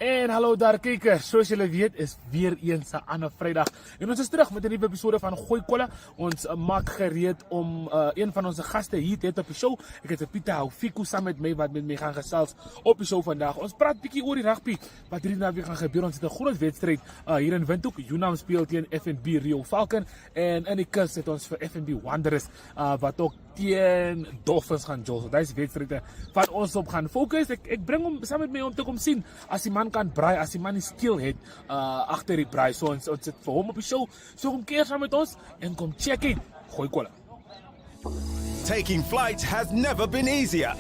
En hallo daar kijkers, zoals jullie weten is weer eens een andere vrijdag. En ons is terug met een nieuwe episode van Gooi Kole. Ons maak gereed om een van onze gasten hier te hebben op de show. Ik heb Peter Haufiku samen met mij, wat met mij gaan gesels op de show vandaag. Ons praat pikkie oor die rugby, wat hier nou weer gaan gebeuren. Ons het een groot wedstrijd hier in Windhoek. Unam speelt tegen FNB Rio Falcon. En in die kus zit ons voor FNB Wanderers, wat ook tegen Dolphins gaan jollen. Dat is wedstrijden van ons op gaan focussen. Ik breng hem samen met mij om te komen zien als die man kan braaien, als die man die skill heeft achter die braai. So ons zit voor hem op de show. So kom keer samen met ons en kom checken. Gooi Kole. Taking flight has never been easier.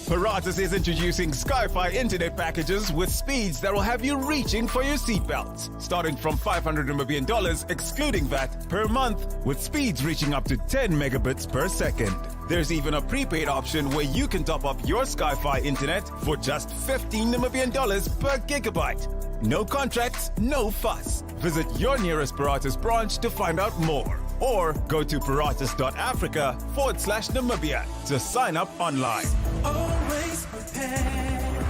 Paratus is introducing Sky-Fi internet packages with speeds that will have you reaching for your seatbelt. Starting from $500 million, excluding VAT, per month, with speeds reaching up to 10 megabits per second. There's even a prepaid option where you can top up your Sky-Fi internet for just $15 million per gigabyte. No contracts, no fuss. Visit your nearest Paratus branch to find out more. Or go to paratus.africa/Namibia to sign up online. Always prepare,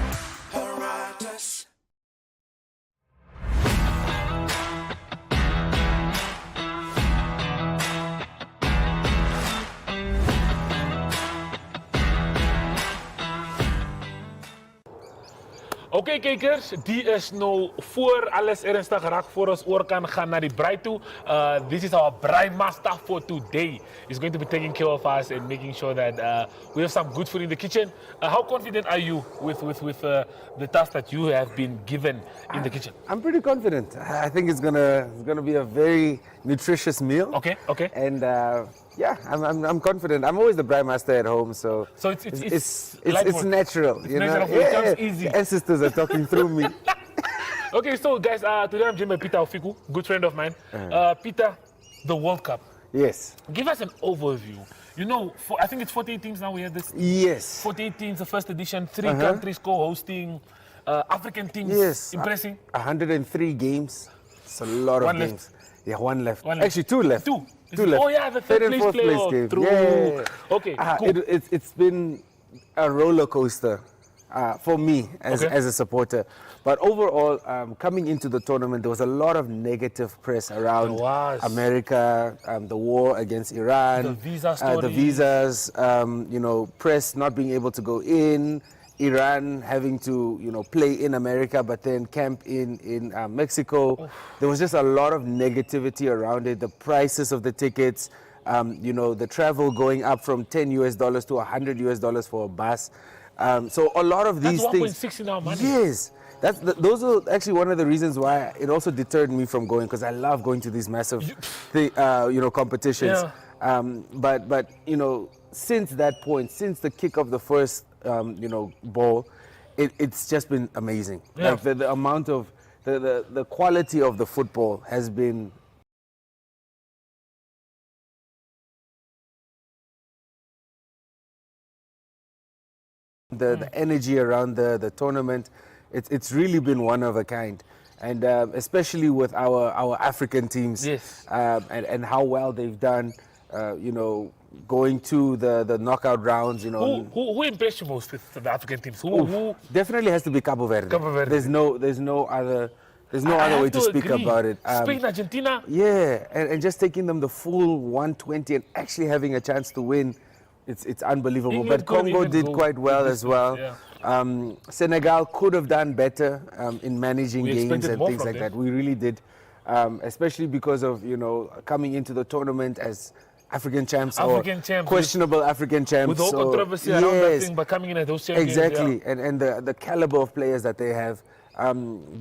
Paratus. Oké kijkers, die is nou voor alles ernstig raak, voor ons oor kan gaan naar die braai toe. This is our braai master for today. He's going to be taking care of us and making sure that we have some good food in the kitchen. How confident are you with the task that you have been given in the kitchen? I'm pretty confident. I think it's gonna be a very nutritious meal. Okay. And yeah, I'm confident. I'm always the braai master at home, so it's natural. It's natural for you. It comes easy. The ancestors are talking through me. Okay, so guys, today I'm joined by Peter Haufiku, good friend of mine. Peter, the World Cup. Yes. Give us an overview. You know, I think it's 48 teams now we have this. Yes. 48 teams, the first edition, 3 countries co-hosting, African teams. Yes. Impressing. 103 games. It's a lot One of left. games. Yeah, one left. One left. Actually, two left. Two Two left. Oh yeah, the Third third and fourth place game. True. Yeah. Okay, cool. It's been a roller coaster for me as a supporter. But overall, coming into the tournament, there was a lot of negative press around America, the war against Iran, the visa story. the visas, press not being able to go in, Iran having to, play in America, but then camp in Mexico. There was just a lot of negativity around it. The prices of the tickets, the travel going up from $10 to $100 for a bus. So a lot of these things. That's 1.6 in our money. Yes. Those are actually one of the reasons why it also deterred me from going, because I love going to these massive competitions. Yeah. But since that point, since the kick of the first ball, it's just been amazing. Yeah. Like the amount of the quality of the football has been the energy around the tournament. It's really been one of a kind, and especially with our African teams. Yes. And how well they've done. Going to the knockout rounds. Who impressed you most with the African teams? Who definitely has to be Cabo Verde. Cabo Verde. There's no other way to speak about it. Spain, Argentina. Yeah, and just taking them the full 120 and actually having a chance to win, it's unbelievable. England but Congo did quite well as well. Yeah. Senegal could have done better in managing games and things like that. We really did, especially because of coming into the tournament as African champs, questionable African champs. With all controversy around that thing, but coming in at those champions. Exactly, yeah. and the caliber of players that they have,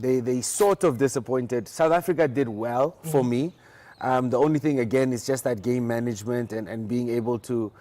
they sort of disappointed. South Africa did well for me. The only thing, again, is just that game management and being able to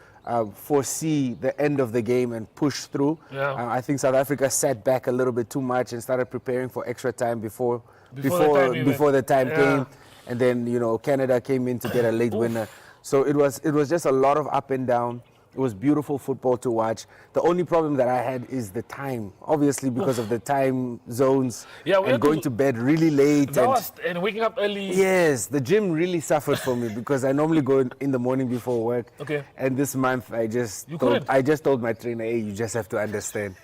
foresee the end of the game and push through. Yeah. I think South Africa sat back a little bit too much and started preparing for extra time before the time came. And then, Canada came in to get a late winner. So it was just a lot of up and down. It was beautiful football to watch. The only problem that I had is the time, obviously because of the time zones and going to bed really late. And waking up early. Yes, the gym really suffered for me because I normally go in the morning before work. Okay. And this month I just told my trainer, hey, you just have to understand.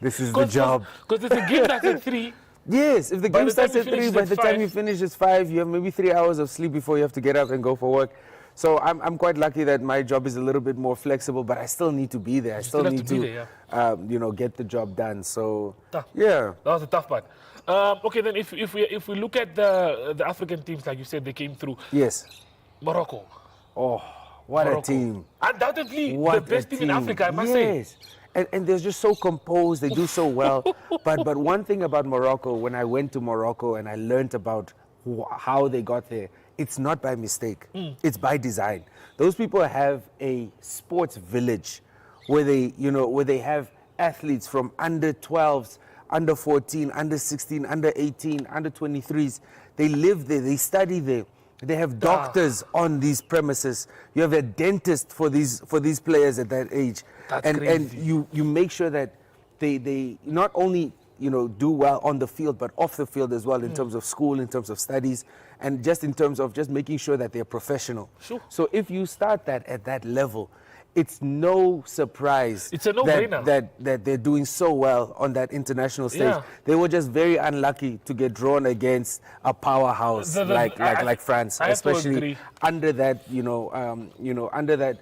This is the job. Because there's a game that's at 3. Yes, if the By game the time starts you at finish 3, it's by at the time 5. you finish it's 5, you have maybe 3 hours of sleep before you have to get up and go for work. So I'm quite lucky that my job is a little bit more flexible, but I still need to be there. I still still have need to be to, there, you know, get the job done. So, Tough. yeah. That was the tough part. Okay, then if we look at the African teams, like you said, they came through. Yes. Morocco. Oh, what Morocco. a team. Undoubtedly What the best a team in Africa, I must say. Yes. And they're just so composed. They do so well. But one thing about Morocco, when I went to Morocco and I learned about how they got there, it's not by mistake. It's by design. Those people have a sports village where they, you know, where they have athletes from under 12s, under 14, under 16, under 18, under 23s. They live there. They study there. They have doctors on these premises. You have a dentist for these players at that age. That's and crazy. you make sure that they not only, you know, do well on the field, but off the field as well in terms of school, in terms of studies, and just in terms of just making sure that they're professional. Sure. So if you start that at that level, it's no surprise It's a no-brainer. that they're doing so well on that international stage. Yeah. They were just very unlucky to get drawn against a powerhouse like France, I have to especially agree. under that, under that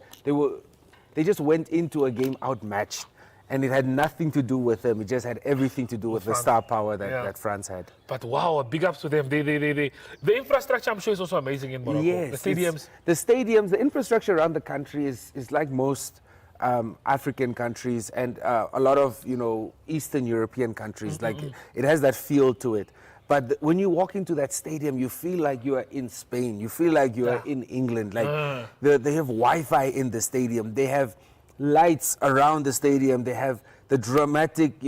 they just went into a game outmatched, and it had nothing to do with them. It just had everything to do with the France. star power that, Yeah. that France had. But wow, big ups to them. The infrastructure, I'm sure, is also amazing in Morocco. Yes, The stadiums. the infrastructure around the country is like most African countries and a lot of, you know, Eastern European countries. Like it has that feel to it. But when you walk into that stadium, you feel like you are in Spain. You feel like you are in England. Like they have Wi-Fi in the stadium. They have lights around the stadium. They have the dramatic,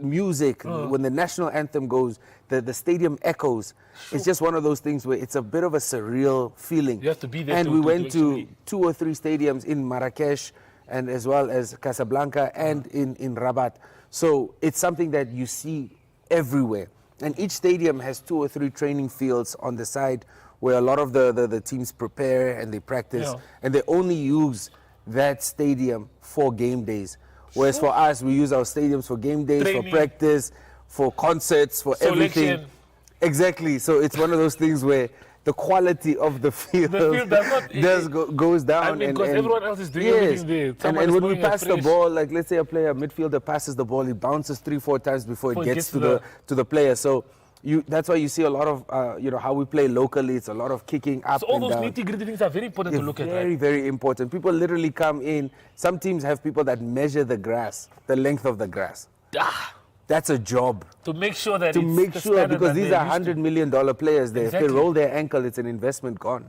music. When the national anthem goes, the stadium echoes. It's just one of those things where it's a bit of a surreal feeling. You have to be there And to- we to went to actually- 2 or 3 stadiums in Marrakesh and as well as Casablanca and in Rabat. So it's something that you see everywhere. And each stadium has 2 or 3 training fields on the side where a lot of the teams prepare and they practice. Yeah. And they only use that stadium for game days. Whereas for us, we use our stadiums for game days, Training. for practice, for concerts, for everything. Selection. Exactly. So it's one of those things where the quality of the field, field does not- goes down. I mean, because everyone else is doing yes. everything there. Someone And is when we moving a pass the fresh- ball, like let's say a midfielder passes the ball, it bounces 3-4 times before it gets to the player. So that's why you see a lot of how we play locally. It's a lot of kicking up So all and those down. nitty-gritty things are very important to look at, Very, right? very important. People literally come in. Some teams have people that measure the grass, the length of the grass. That's a job. To make sure that To it's make the sure, standard because that these they're are used to. $100 million players there. If Exactly. they roll their ankle, it's an investment gone.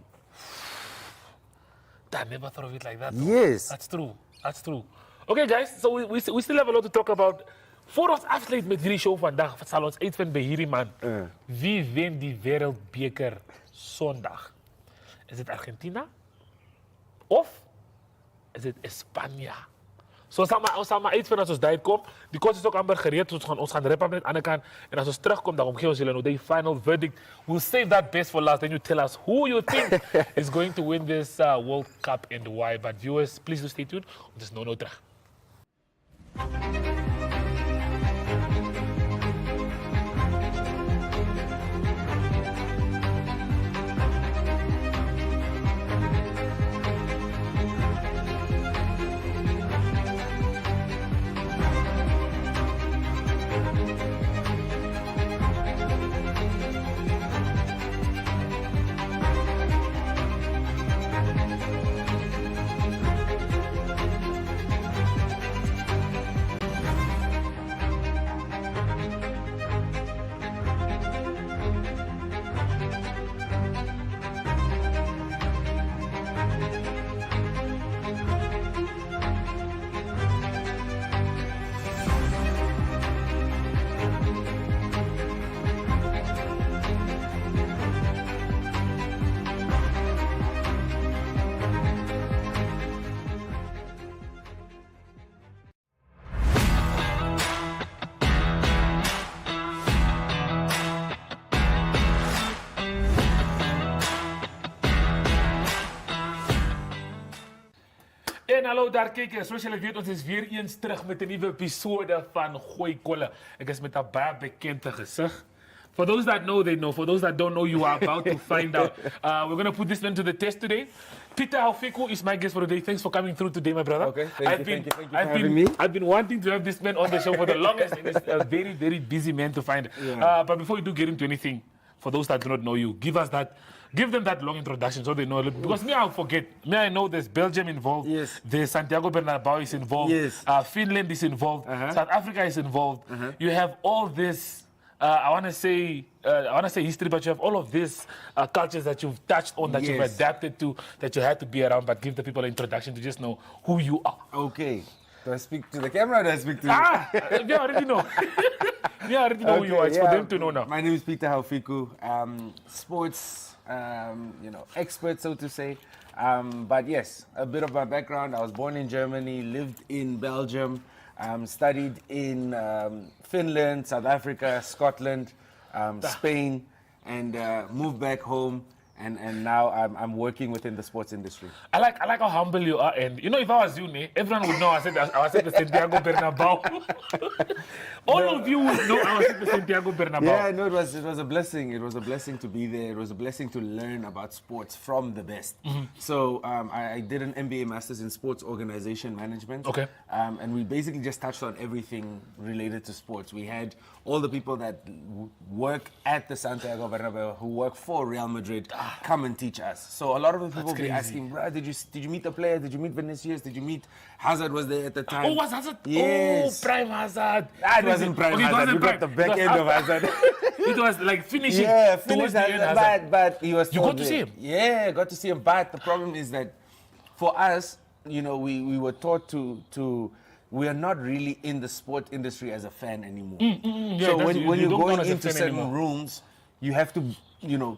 I never thought of it like that. though. Yes. That's true. That's true. Okay, guys, so we still have a lot to talk about. Voor ons afsluit met hierdie show vandag, sal ons uitvind by hierdie man. Wie wen die Wêreldbeker Sondag? Is dit Argentina? Of is dit Espanje? So ons sal maar uitvind as ons daar kom. Die kos is ook amper gereed. Ons gaan rap aan die ander kant. En as ons terugkom, dan gee ons julle nou die final verdict. We'll save that best for last. Then you tell us who you think is going to win this World Cup and why. But viewers, please do stay tuned. Ons is nou terug. hallo daar kijkers. Zoals jullie weten, ons is weer eens terug met een nieuwe episode van Gooi Kole. Ik is met een baie bekende gezicht. For those that know, they know. For those that don't know, you are about to find out. We're going to put this one to the test today. Peter Haufiku is my guest for today. Thanks for coming through today, my brother. Okay, thank you for having me. I've been wanting to have this man on the show for the longest, and he's a very, very busy man to find. Yeah. But before we do get into anything, for those that do not know you, give them that long introduction so they know. Because me, I'll forget. Me, I know there's Belgium involved. Yes. There's Santiago Bernabeu is involved. Yes. Finland is involved. South Africa is involved. You have all this. I want to say history, but you have all of these cultures that you've touched on, that you've adapted to, that you had to be around. But give the people an introduction to just know who you are. Okay. Do I speak to the camera or do I speak to you? You already know. You already know who you are. It's for them to know now. My name is Peter Haufiku. Sports, expert, so to say. But yes, a bit of my background. I was born in Germany, lived in Belgium, studied in Finland, South Africa, Scotland, Spain, and moved back home. And now I'm working within the sports industry. I like how humble you are, and you know, if I was you, everyone would know I was at the Santiago Bernabeu. All of you would know I was at the Santiago Bernabeu. Yeah, no, it was a blessing. It was a blessing to be there. It was a blessing to learn about sports from the best. So I did an MBA Masters in Sports Organization Management. Okay. And we basically just touched on everything related to sports. We had all the people that work at the Santiago Bernabeu, who work for Real Madrid, come and teach us. So a lot of the people will be asking, "Bruh, did you meet the player? Did you meet Vinicius? Did you meet Hazard? Was there at the time?" Oh, was Hazard? Yes. Oh, prime Hazard. It wasn't prime Hazard. You got the back end of Hazard. It was like finishing. Yeah, towards the end, Hazard, Hazard. but he was. You got to see him? Yeah, I got to see him. But the problem is that for us, you know, we were taught to we are not really in the sport industry as a fan anymore. Yeah, So that's- when you you're don't going count as a into fan certain anymore. rooms, you have to,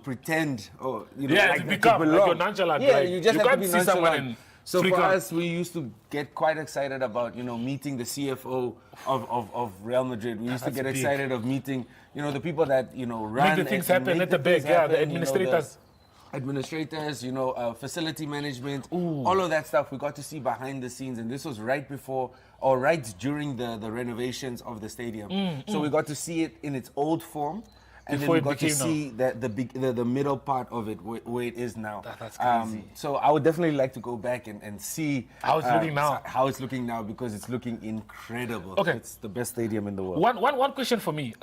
pretend or Yeah, to become like belong. you're nonchalant. Yeah, like, you just have can't to be see someone nonchalant. and So freak for out. us, we used to get quite excited about, meeting the CFO of Real Madrid. We used to That's get big. excited of meeting, the people that, run. the things and happen make at the things back, yeah, the happen, administrators. Administrators, facility management, all of that stuff we got to see behind the scenes, and this was right before or right during the renovations of the stadium. So we got to see it in its old form, and Before then we it got to became see the middle part of it where it is now. That's crazy. So I would definitely like to go back and see How it's looking now. How it's looking now, because it's looking incredible. Okay. It's the best stadium in the world. One question for me.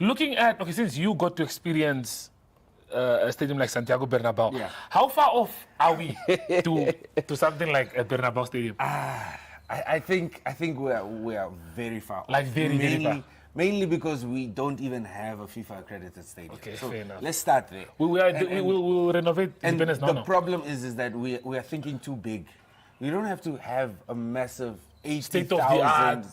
Looking at, since you got to experience a stadium like Santiago Bernabeu, Yeah. how far off are we to something like a Bernabeu Stadium? I think we are very far. Like very, very far. Mainly because we don't even have a FIFA accredited stadium. Okay, so fair enough. let's start there. We will renovate And Independence the now. problem is that we are thinking too big. We don't have to have a massive 80,000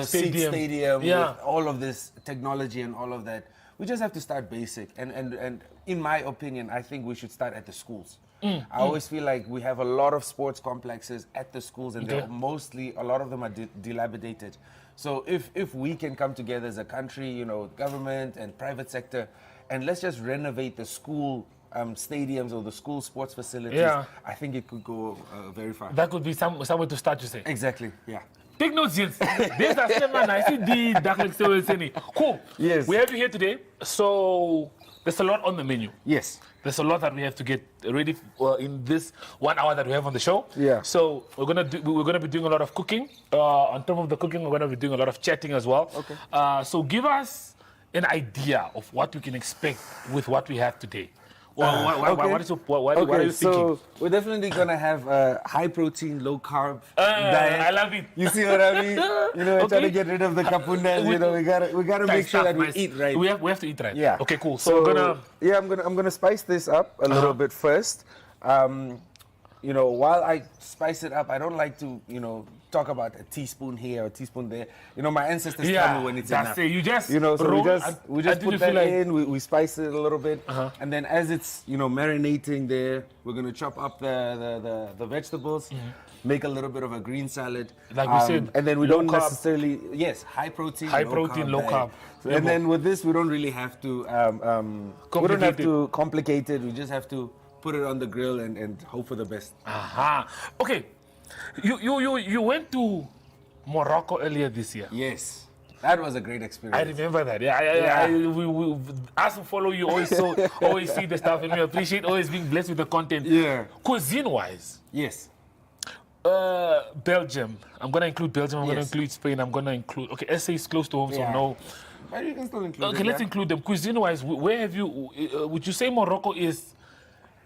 seat stadium Yeah. with all of this technology and all of that. We just have to start basic. And in my opinion, I think we should start at the schools. I always feel like we have a lot of sports complexes at the schools, and they're mostly, a lot of them are dilapidated. So if we can come together as a country, government and private sector, and let's just renovate the school stadiums or the school sports facilities, I think it could go very far. That could be somewhere to start, you say. Exactly, yeah. Take notes, Jens. This is the man. I see the dagelijks still saying. Cool. Yes. We have you here today, so there's a lot on the menu. Yes. There's a lot that we have to get ready in this 1 hour that we have on the show. Yeah. So we're gonna be doing a lot of cooking. On top of the cooking, we're gonna be doing a lot of chatting as well. Okay. So give us an idea of what we can expect with what we have today. What are you thinking? So we're definitely gonna have a high protein, low carb diet. I love it. You see what I mean? We're trying to get rid of the kapundas. We gotta make sure that we eat right. We have to eat right. Yeah. Okay, cool. So we're gonna. Yeah, I'm gonna spice this up a little bit first. While I spice it up, I don't like to, talk about a teaspoon here or a teaspoon there. My ancestors tell me when it's enough. That's it. You just So roll we just until put you that feel like in. We spice it a little bit, and then as it's marinating there, we're gonna chop up the vegetables, make a little bit of a green salad, Like we said, and then we low don't carb. necessarily high protein, low diet. carb. So, and then with this, we don't really have to we don't have to complicate it. We just have to put it on the grill and hope for the best. Aha. Okay. You went to Morocco earlier this year. Yes. That was a great experience. I remember that. Us who follow you always see the stuff, and we appreciate always being blessed with the content. Yeah. Cuisine-wise, Yes. Belgium. I'm gonna include Belgium. I'm gonna Yes. include Spain. I'm gonna include. Okay, SA is close to home, so Yeah. no. But you can still include Okay, it, let's yeah? include them. Cuisine-wise, where have you? Would you say Morocco is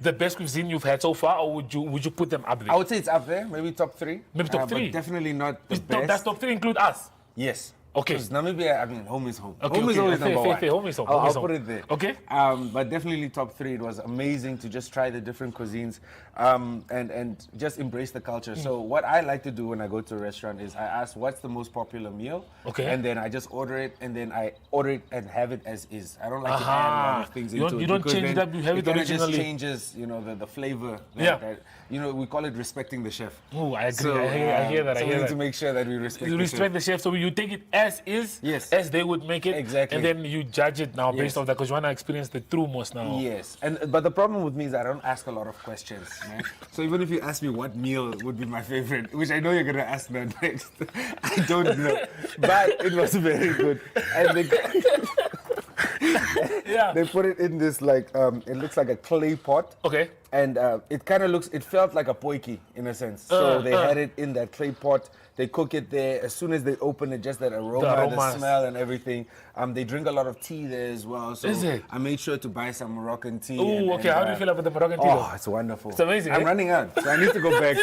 the best cuisine you've had so far, or would you put them up there? I would say it's up there, maybe top 3. Maybe top 3. But definitely not the best. Does top 3 include us? Yes. Okay. Because Namibia, I mean, home is home. Okay, Home is okay. always Fair, number fair, one. fair. Home is home. I'll Home is put home. it there. Okay. But definitely top 3. It was amazing to just try the different cuisines and just embrace the culture. So what I like to do when I go to a restaurant is I ask what's the most popular meal. Okay. And then I just order it, and then I order it and have it as is. I don't like to add a lot of things into it. You don't because change it then up. You have it kinda originally. just changes, the flavor. Yeah. We call it respecting the chef. Oh, I agree. So, I hear that. So I we hear need that. to make sure that we respect You the respect the chef, so you take it as is, Yes. as they would make it, Exactly. and then you judge it now based Yes. off that, because you want to experience the true most now. Yes, but the problem with me is I don't ask a lot of questions. Man. So even if you ask me what meal would be my favorite, which I know you're gonna ask that next, I don't know, but it was very good. And Yeah. they put it in this it looks like a clay pot. Okay. And it felt like a poiki in a sense. So they had it in that clay pot. They cook it there. As soon as they open it, just that aroma, the aromas. smell and everything. They drink a lot of tea there as well. So Is it? I made sure to buy some Moroccan tea. Oh, okay. How do you feel about the Moroccan tea? Oh, it's wonderful. It's amazing, I'm eh? running out, so I need to go back.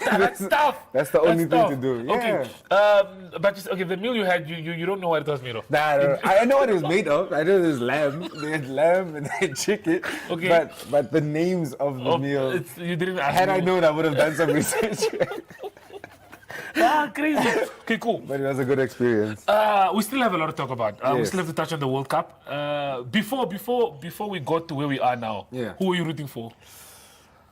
That's tough. That's the only That's thing to tough. do. Yeah. Okay. But just, okay, the meal you had, you don't know what it was made of. Nah, no, I know what it was made of. I know there's lamb. They had lamb and they had chicken. Okay. But the names of the meal. You didn't ask Had me. I known, I would have done some research. Crazy. Okay, cool. But it was a good experience. We still have a lot to talk about. We Yes. still have to touch on the World Cup. Before we got to where we are now, Yeah. who are you rooting for?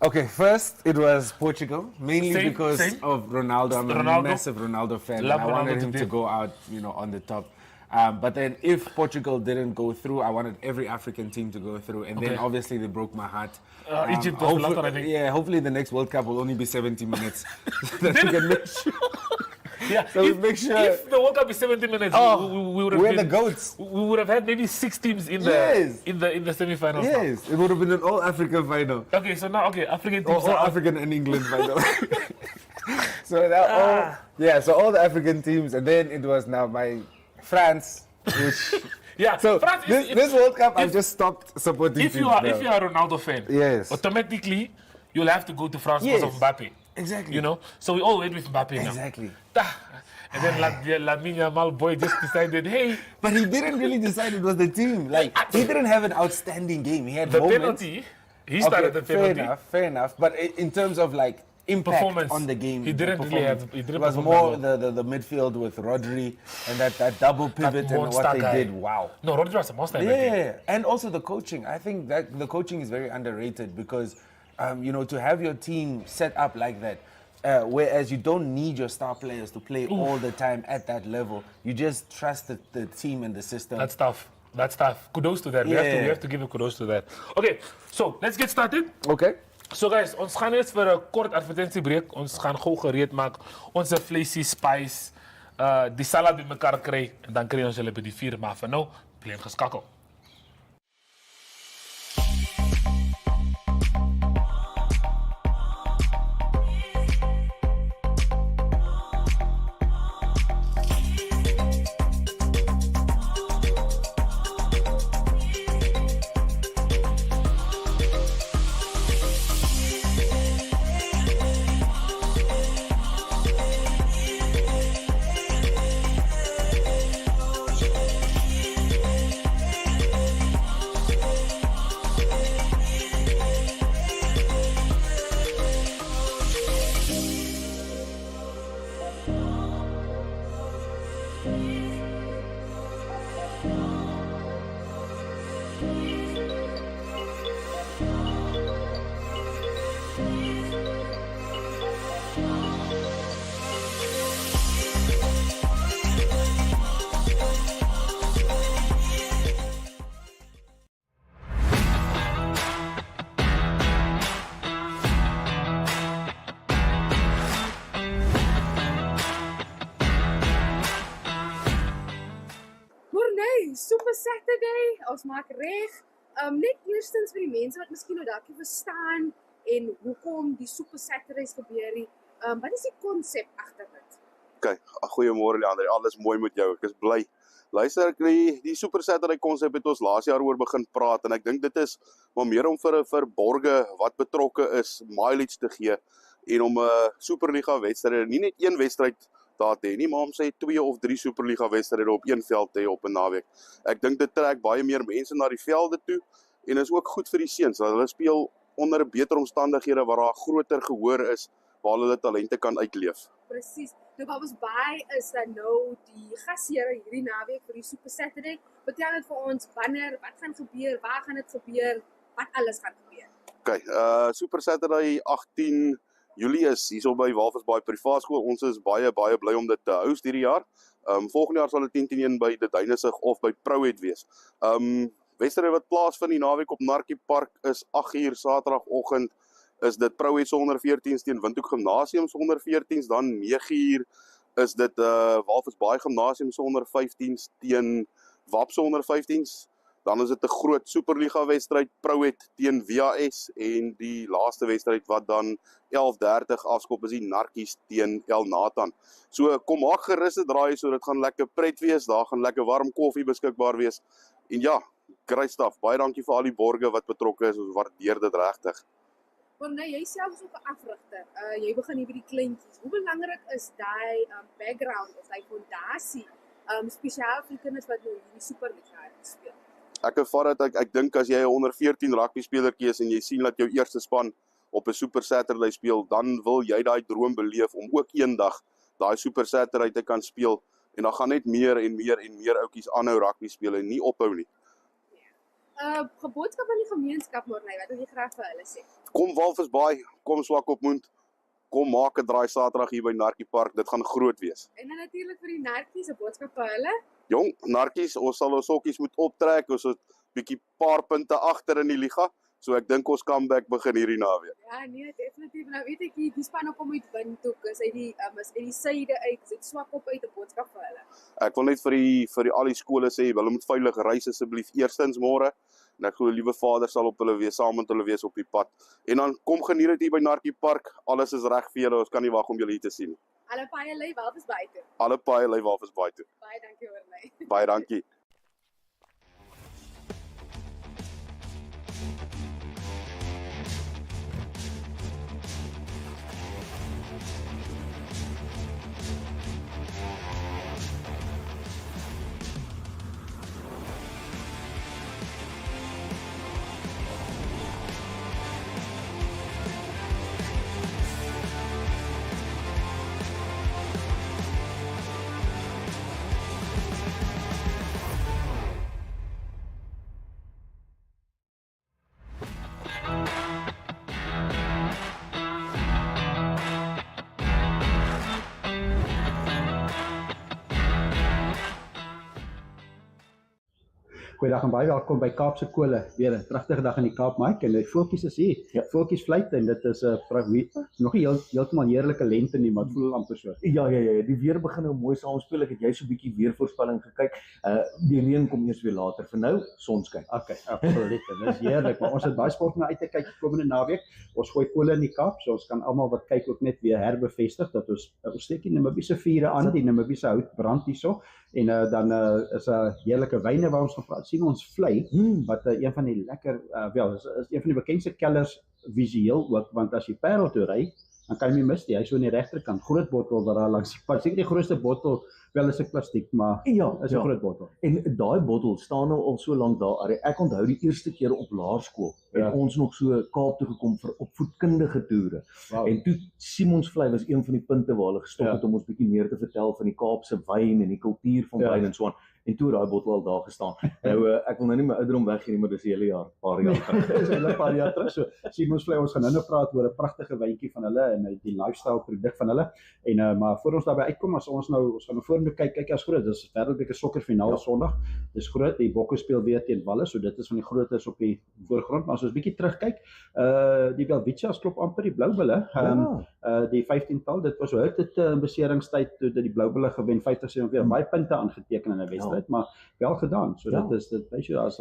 Okay, first it was Portugal, mainly Same, because same. of Ronaldo. I'm a Ronaldo. massive Ronaldo fan. Love and I wanted Ronaldo to him to death. go out, on the top. But then if Portugal didn't go through, I wanted every African team to go through. And then Okay. obviously they broke my heart. Egypt was hopefully- Zlatan, I think. Yeah, hopefully the next World Cup will only be 70 minutes. So that we can make sure. Yeah. So we make sure- If the World Cup is 70 minutes, we would have we're been, the GOATs. We would have had maybe 6 teams in the Yes. in the semi-finals. now. Yes, it would have been an all-African final. Okay, so now African teams All are African and England final. So all the African teams, and then it was now my France, which yeah. so France, this World Cup I've just stopped supporting if you teams are now. if you are a Ronaldo fan, Yes. automatically you'll have to go to France because of Yes. Mbappe. Exactly. You know, so we all wait with Mbappe now. Exactly. And then Lamine Yamal boy just decided, hey, But he didn't really decide it was the team. Like he didn't have an outstanding game. He had the moments. penalty. He started the penalty. Fair enough. But in terms of impact Performance. on the game, He didn't the really have- performance, he didn't it was perform more that the midfield with Rodri and that double pivot and monster what they guy. did. Wow. No, Rodri was a monster in that game. Yeah, and also the coaching. I think that the coaching is very underrated because, to have your team set up like that, whereas you don't need your star players to play all the time at that level, you just trust the team and the system. That's tough. That's tough. Kudos to that. We Yeah. have to give a kudos to that. Okay, so let's get started. Okay. So guys, ons gaan eerst vir 'n kort advertentiebreek. Ons gaan gou gereed maak. Onze vleisie spice, die salad bymekaar kry en dan kry ons hulle by die vuur, maar vir nou, bly geskakel. Saturday, ons maak reg. Net eerstens vir die mense wat miskien nou dalk nie verstaan en hoekom die Super Saturdays gebeur nie. Wat is die konsep agter dit? Okay, goeiemôre Leander, alles mooi met jou, ek is bly. Luister, die Super Saturday konsep het ons laas jaar oor begin praat en ek dink dit is maar meer om vir borge wat betrokke is, mileage te gee en om 'n Superliga wedstryd, nie net een wedstryd daar te hê nie, maar om sy 2 of 3 Superliga wedstryde op een veld te hê op 'n naweek. Ek dink dit trek baie meer mense na die velde toe en is ook goed vir die seuns, dat hulle speel onder beter omstandighede waar daar groter gehoor is, waar hulle talente kan uitleef. Presies. Nou wat ons by is dan nou die gasheer hierdie naweek vir die Super Saturday. Vertel dit vir ons wanneer, wat gaan gebeur, waar gaan dit gebeur, wat alles gaan gebeur. Okay, Super Saturday 18 Julie is hierso by Walvisbaai Privaat Skool. Ons is baie bly om dit te host hierdie jaar. Volgende jaar sal dit 10-10 by die Duinesig of by Prouet wees. Wedstryd wat plaasvind die naweek op Narkie Park is 8uur Saterdagoggend. Is dit Prouet se onder 14s teen Windhoek Gimnasium se onder 14s, dan 9uur is dit Walvisbaai Gimnasium se onder 15s teen WAP se onder 15s. Dan is dit 'n groot Superliga wedstryd, Prouet teen WAS en die laaste wedstryd wat dan 11:30 afskop is die Narkies teen El Nathan. So kom maak gerus 'n draai, so dit gaan lekker pret wees, daar gaan lekker warm koffie beskikbaar wees. En ja, great stuff. Baie dankie vir al die borge wat betrokke is, ons waardeer dit regtig. Maar nou, jy self is ook 'n afrigter. Jy begin hier by die kleintjies. Hoe belangrik is daai background of daai fondasie spesiaal vir kinders wat nou hierdie Superliga speel? Ek ervaar dat ek dink as jy 'n onder 14 rugby spelertjie is en jy sien dat jou eerste span op 'n Super Saturday speel, dan wil jy daai droom beleef om ook eendag daai Super Saturday te kan speel en dan gaan net meer en meer ouetjies aanhou rugby speel en nie ophou nie. Geboodskap aan die gemeenskap maar wat wil jy graag vir hulle sê? Kom Walvisbaai, kom Swakopmund, kom maak 'n draai Saterdag hier by Narkie Park, dit gaan groot wees. En dan natuurlik vir die narkies 'n boodskap vir hulle. Jong, Narkies, ons sal ons sokkies moet optrek, ons het bietjie paar punte agter in die liga, so ek dink ons comeback begin hierdie naweek. Ja, nee, definitief. Nou weet ek die span op om uit Windhoek, is uit die suide uit, is dit Swakop uit 'n boodskap vir hulle. Ek wil net vir die al die skole sê, hulle moet veilig reis asseblief eerstens môre. En ek glo liewe Vader sal op hulle wees, saam met hulle wees op die pad. En dan kom geniet dit hier by Narkie Park. Alles is reg vir julle. Ons kan nie wag om julle hier te sien. Alle paaie lei Walvisbaai toe. Alle paaie lei Walvisbaai toe. Baie dankie hoor my. Baie dankie. Goeiedag en baie welkom by Kaapse Kole, weer 'n pragtige dag in die Kaap, Mike, en die voeltjies is hier. Ja. Voeltjies fluit en dit is nog nie heeltemal heerlike lente nie, maar dit voel amper so. Ja, die weer begin nou mooi saamspeel. Ek het jy so 'n bietjie weervoorspelling gekyk. Die reën kom eers weer later. Vir nou, sonskyn. Okay, absoluut. Dit is heerlik, maar ons het baie sport na uit te kyk komende naweek. Ons gooi kole in die Kaap, so ons kan almal wat kyk ook net weer herbevestig dat ons steek die Namibiese vure aan, die Namibiese hout brand hierso. En dan is 'n heerlike wyne waar ons gepraat. Sien ons vlei wat een van die lekker is een van die bekendste kellers visueel ook, want as jy Parel toe ry, dan kan jy nie mis nie. Hy is so aan die regterkant, groot bottel wat daar langs die pad. Seker die grootste bottel, wel is 'n plastiek, maar is 'n groot bottel. En daai bottel staan nou al so lank daar. Ek onthou die eerste keer op laerskool het ons nog so Kaap toe gekom vir opvoedkundige toere. Wow. En toe Simons Vlei was een van die punte waar hulle gestop het om ons bietjie meer te vertel van die Kaapse wyn en die kultuur van wyn en so aan. En toe daai bottel al daar gestaan. Nou ek wil nou nie my ouderdom weggee nie, maar dis 'n hele jaar, paar jaar terug. Dis 'n hele paar jaar terug. So Simons Vlei, ons gaan nou praat oor 'n pragtige wyntjie van hulle en die lifestyle produk van hulle. En maar voor ons daarby uitkom, as ons gaan vorentoe kyk as groot. Dis wêreldbeker sokkerfinaal Sondag. Dis groot. Die Bokke speel weer teen Wallis, so dit is van die grootes op die voorgrond. Maar as ons bietjie terugkyk, die Welwitsjas klop amper die Bloubulle. Die 15-tal, dit was hoe dit beseringstyd toe dat die Bloubulle gewen 50-47 baie punte aangeteken in 'n wedstryd. wedstryd, maar wel gedaan. So dit is dit wys jy as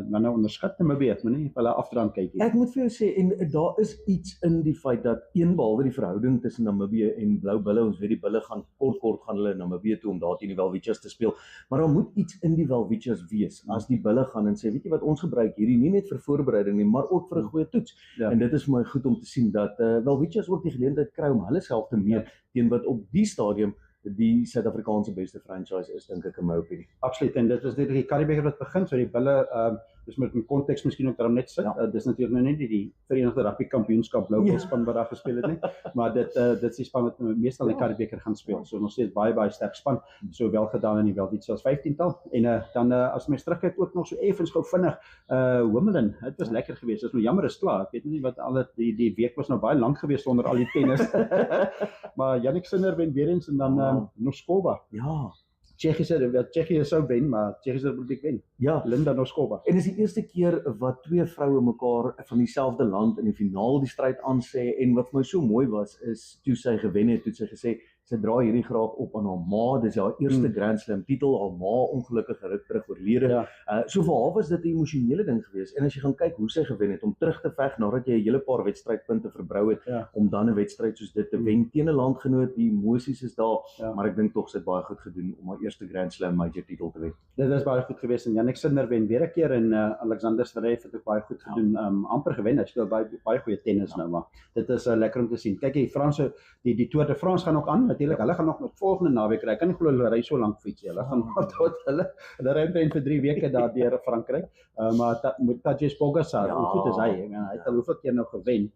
maar nou onderskat Namibië, moenie hulle afdraand kyk hier. Ek moet vir jou sê, en daar is iets in die feit dat behalwe die verhouding tussen Namibië en Blou Bulle, ons weet die Bulle gaan kort gaan hulle Namibië toe om daar teen die Welwitschers te speel, maar daar moet iets in die Welwitschers wees, as die Bulle gaan en sê, weet jy wat, ons gebruik hierdie nie net vir voorbereiding nie, maar ook vir 'n goeie toets. En dit is vir my goed om te sien dat Welwitschers ook die geleentheid kry om hulle self te meet teen wat op die stadium die Suid-Afrikaanse beste franchise is, dink ek in my opinie. Absoluut, en dit is net die Karibeker wat begin, so die Bulle, dus met 'n konteks miskien ook daarom net sit, dis natuurlik nou nie die Verenigde Rugby Kampioenskap Blou span wat daar gespeel het nie, maar dit is die span wat meestal die Karibeker gaan speel, so nog steeds baie sterk span, so wel gedaan in die Welwitschers 15-tal, en dan as mens terugkyk ook nog so effens gou vinnig, Wimbledon, het was lekker geweest, dit is nou jammer is klaar, ek weet nie wat al die week was nou baie lank geweest sonder al die tennis, maar Jannik Sinner wen weer eens, en dan Noskova. Ja. Tsjechië sou wen, maar Tsjechiese Republiek wen. Ja. Linda Noskova. En dis die eerste keer wat twee vroue mekaar van dieselfde land in die finaal die stryd aansê, en wat vir my so mooi was, is toe sy gewen het, toe sy gesê, sy dra hierdie graag op aan haar ma, dis haar eerste Grand Slam titel, haar ma ongelukkig geruk terug oorlede. So vir haar was dit 'n emosionele ding geweest, en as jy gaan kyk hoe sy gewen het, om terug te veg nadat jy 'n hele paar wedstrydpunte verbrou het, om dan 'n wedstryd soos dit te wen teen 'n landgenoot, die emosies is daar, maar ek dink tog sy het baie goed gedoen om haar eerste Grand Slam major titel te wen. Dit is baie goed geweest, en Jannik Sinner wen weer 'n keer, en Alexander Zverev het ook baie goed gedoen, amper gewen, hy speel baie goeie tennis nou, maar dit is lekker om te sien. Kyk, die Franse, die Tour de France gaan ook aan, natuurlik, hulle gaan nog volgende naweek ry, ek kan nie glo hulle ry so lank fiets, hulle gaan tot hulle ruimte vir 3 weke daar deur Frankryk, maar Tadej Pogačar, hoe goed is hy, hy het al hoeveel keer nou gewen,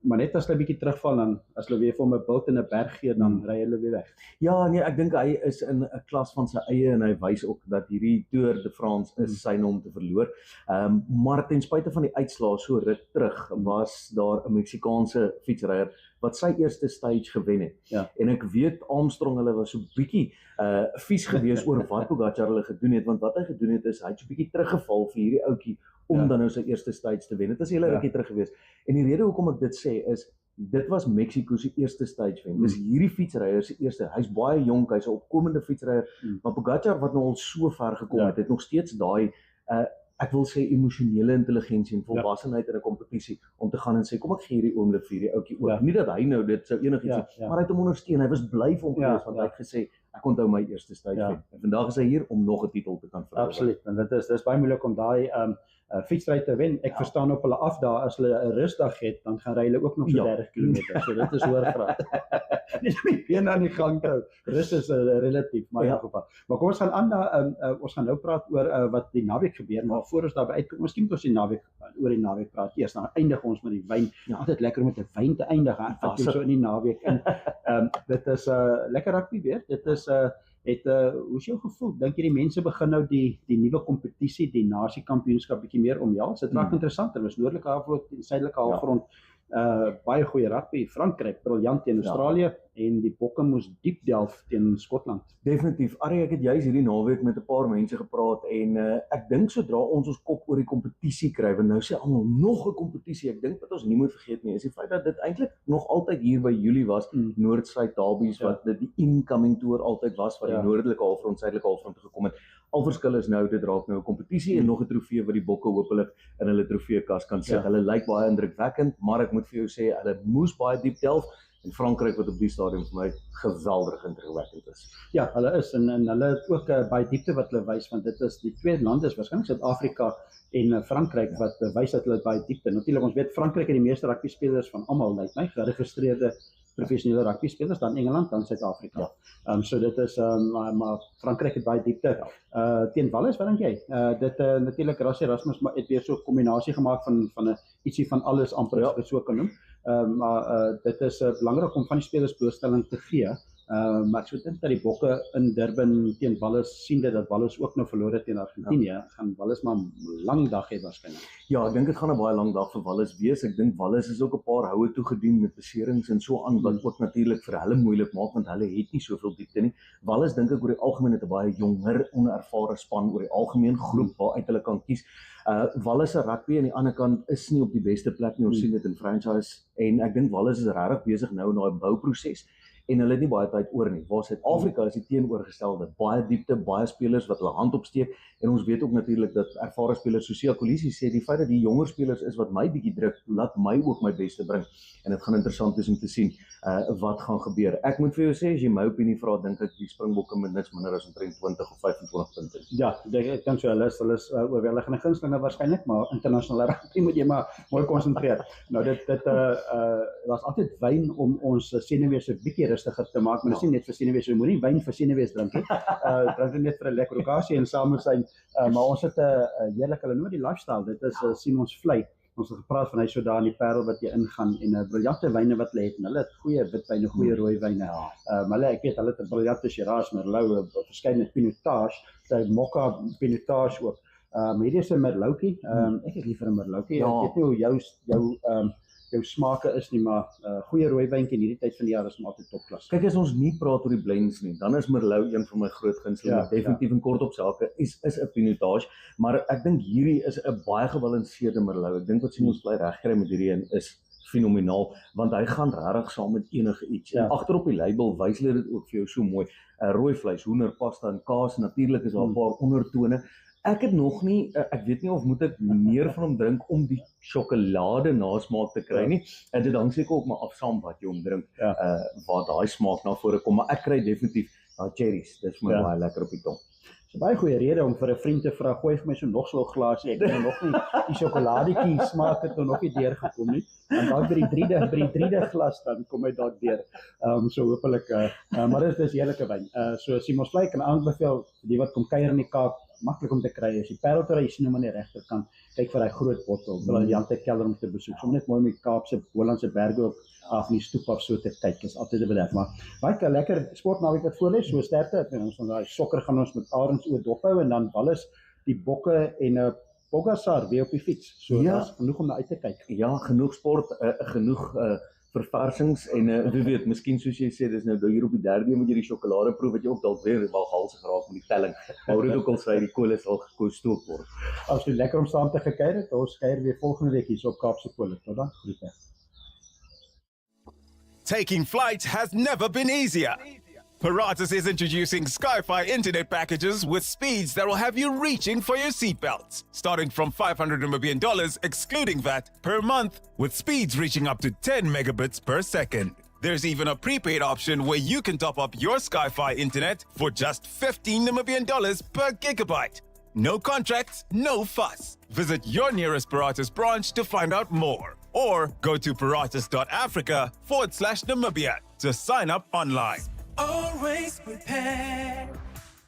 maar net as hulle 'n bietjie terugval, dan as hulle weer vir hom 'n bult en 'n berg gee, dan ry hulle weer weg. Ja, nee, ek dink hy is in 'n klas van sy eie, en hy wys ook dat hierdie Tour de France is syne om te verloor. Maar ten spyte van die uitslae so ruk terug, was daar 'n Meksikaanse fietsryer wat sy eerste stage gewen het. En ek weet Armstrong, hulle was so bietjie vies gewees oor wat Pogačar hulle gedoen het, want wat hy gedoen het is, hy het so bietjie teruggeval vir hierdie ouetjie, om dan nou sy eerste stage te wen. Dit is 'n hele rukkie terug gewees. En die rede hoekom ek dit sê is, dit was Mexico se eerste stage wen. Dis hierdie fietsryer se eerste. Hy's baie jonk, hy's 'n opkomende fietsryer, maar Pogačar wat nou al so ver gekom het, het nog steeds daai ek wil sê emosionele intelligensie en volwassenheid in 'n kompetisie om te gaan en sê, kom ek gee hierdie oomblik vir hierdie ouetjie ook. Nie dat hy nou dit sou enigiets sê, maar hy het hom ondersteun. Hy was bly vir hom gewees, want hy het gesê, ek onthou my eerste stage wen. En vandag is hy hier om nog 'n titel te kan verower. Absoluut, en dit is baie moeilik om daai fietsry te wen. Ek verstaan op hulle af daar, as hulle 'n rusdag het, dan gaan ry hulle ook nog so 30 km, so dit is hoor graag. Net om die been aan die gang te hou. Rus is relatief, maar in elk geval. Maar kom ons gaan aan na, ons gaan nou praat oor wat die naweek gebeur, maar voor ons daarby uitkom, miskien moet ons oor die naweek praat eers, dan eindig ons met die wyn. Altyd lekker om met 'n wyn te eindig, wat so in die naweek. En dit is lekker rugby weer, dit is hoe is jou gevoel? Dink jy die mense begin nou die nuwe kompetisie, die nasiekampioenskap bietjie meer omhels? Dit raak interessanter, was noordelike halfrond en suidelike halfrond, baie goeie rugby, Frankryk, briljant teen Australië, en die bokke moes diep delf teen Skotland. Definitief. Arie, ek het juis hierdie naweek met 'n paar mense gepraat, en ek dink sodra ons kop oor die kompetisie kry, want nou sê almal nog 'n kompetisie, ek dink wat ons nie moet vergeet nie, is die feit dat dit eintlik nog altyd hier by Julie was, Noord-Suid derbies, wat dit die incoming tour altyd was, wat die noordelike halfrond, suidelike halfrond gekom het. Al verskil is nou, dit raak nou 'n kompetisie en nog 'n trofee wat die bokke hopelik in hulle trofeekas kan sit. Hulle lyk baie indrukwekkend, maar ek moet vir jou sê, hulle moes baie diep delf, en Frankryk wat op die stadium vir my geweldig indrukwekkend is. Ja, hulle is, en hulle het ook baie diepte wat hulle wys, want dit is die twee lande, is waarskynlik Suid-Afrika en Frankryk, wat wys dat hulle baie diepte. Natuurlik, ons weet Frankryk het die meeste rugby spelers van almal, lyk my, geregistreerde professionele rugby spelers, dan Engeland, dan Suid-Afrika. So dit is, maar Frankryk het baie diepte. Teen Wales, wat dink jy? Dit natuurlik Rassie Erasmus het weer so 'n kombinasie gemaak van ietsie van alles amper, as ek dit so kan noem. Maar dit is belangrik om van die spelers blootstelling te gee. Maar ek dink dat die bokke in Durban teen Wales sien dat Wales ook nou verloor het teen Argentinië, gaan Wales maar 'n lang dag hê waarskynlik. Ja, ek dink dit gaan 'n baie lang dag vir Wales wees. Ek dink Wales is ook 'n paar houe toegedien met beserings en so aan, wat ook natuurlik vir hulle moeilik maak, want hulle het nie soveel diepte nie. Wales dink ek oor die algemeen het 'n baie jonger, onervare span oor die algemeen, groep waaruit hulle kan kies. Wales se rugby aan die ander kant is nie op die beste plek nie, ons sien dit in franchise, en ek dink Wales is regtig besig nou in daai bouproses. en hulle het nie baie tyd oor nie. Waar Suid-Afrika is die teenoorgestelde, baie diepte, baie spelers wat hulle hand opsteek en ons weet ook natuurlik dat ervare spelers soos Gooi Kole sê die feit dat die jonger spelers is wat my bietjie druk, laat my ook my beste bring en dit gaan interessant wees om te sien wat gaan gebeur. Ek moet vir jou sê as jy my opinie vra, dink ek die Springbokke met niks minder as omtrent 20 of 25 punte. Ja, ek dink so hulle is oorweldigende gunstelinge waarskynlik, maar internasionale rugby moet jy maar mooi konsentreer. Nou daar's altyd wyn om ons senuwees 'n bietjie rustiger te maak, maar dis nie net vir senuwees, jy moenie wyn vir senuwees drink nie. Drink dit net vir 'n lekker okasie en saam zijn, maar ons het 'n heerlike, hulle noem die lifestyle, dit is Simons Vlei. Ons het gepraat van hy so daar in die Parel wat jy ingaan en briljante wyne wat hulle het en hulle het goeie witwyne, goeie rooi wyne. Maar ek weet hulle het 'n briljante Shiraz, Merlot, verskeidenheid Pinotage, sy Mokka Pinotage ook. Hierdie is 'n Merlotjie. Ek het liever 'n Merlotjie. Ek weet nie hoe jou smake is nie, maar goeie rooi wyntjie in hierdie tyd van die jaar is maar altyd topklas. Kyk, as ons nie praat oor die blends nie, dan is Merlot een van my groot gunstelinge, definitief in kort op sake, is 'n Pinotage, maar ek dink hierdie is 'n baie gebalanseerde Merlot. Ek dink wat Simons Vlei regkry met hierdie een is fenomenaal, want hy gaan regtig saam met enige iets. En agter op die label wys hulle dit ook vir jou so mooi. Rooi vleis, hoender, pasta en kaas, natuurlik is daar 'n paar ondertone. Ek het nog nie, ek weet nie of moet ek meer van hom drink om die sjokolade nasmaak te kry nie. En dit hang seker ook maar af saam wat jy hom drink, waar daai smaak na vore kom, maar ek kry definitief daai cherries. Dis vir my baie lekker op die tong. Dis 'n baie goeie rede om vir 'n vriend te vra, gooi vir my so nog so 'n glasie. Ek het nog nie die sjokoladetjie smaak het nog nie deurgekom nie. En dan by die driede glas dan kom hy dalk deur. So hopelik maar dit is heerlike wyn. So Simons Vlei kan aanbeveel die wat kom kuier in die Kaap, maklik om te kry. As jy Parelterrein, jy sien hom aan die regterkant, kyk vir daai groot bottel, briljante kelder om te besoek. Som net mooi met Kaapse, Hollandse berge ook af in die stoep af so te kyk. Dis altyd 'n beleef, maar baie lekker sportnaweek wat voor lê, so sterkte. Ons van daai sokker gaan ons met Arends oor dophou en dan Wallis, die bokke en 'n Bogassar weer op die fiets. So daar's genoeg om na uit te kyk. Ja, genoeg sport, genoeg verversings en wie weet, miskien soos jy sê, dis nou hier op die derde moet jy die sjokolade proe wat jy ook dalk weer wel halsig raak met die telling. Maar hoe dit ook al sê, die Kole sal gekook word. Absoluut lekker om saam te gekuier het. Ons kuier weer volgende week hier op Kaapse Kole. Tot dan. Groete. Taking flight has never been easier. Paratus is introducing Sky-Fi internet packages with speeds that will have you reaching for your seatbelts. Starting from $500 excluding VAT per month, with speeds reaching up to 10 megabits per second. There's even a prepaid option where you can top up your Sky-Fi internet for just $15 per gigabyte. No contracts, no fuss. Visit your nearest Paratus branch to find out more. Or go to paratus.africa/Namibia to sign up online. Always prepared.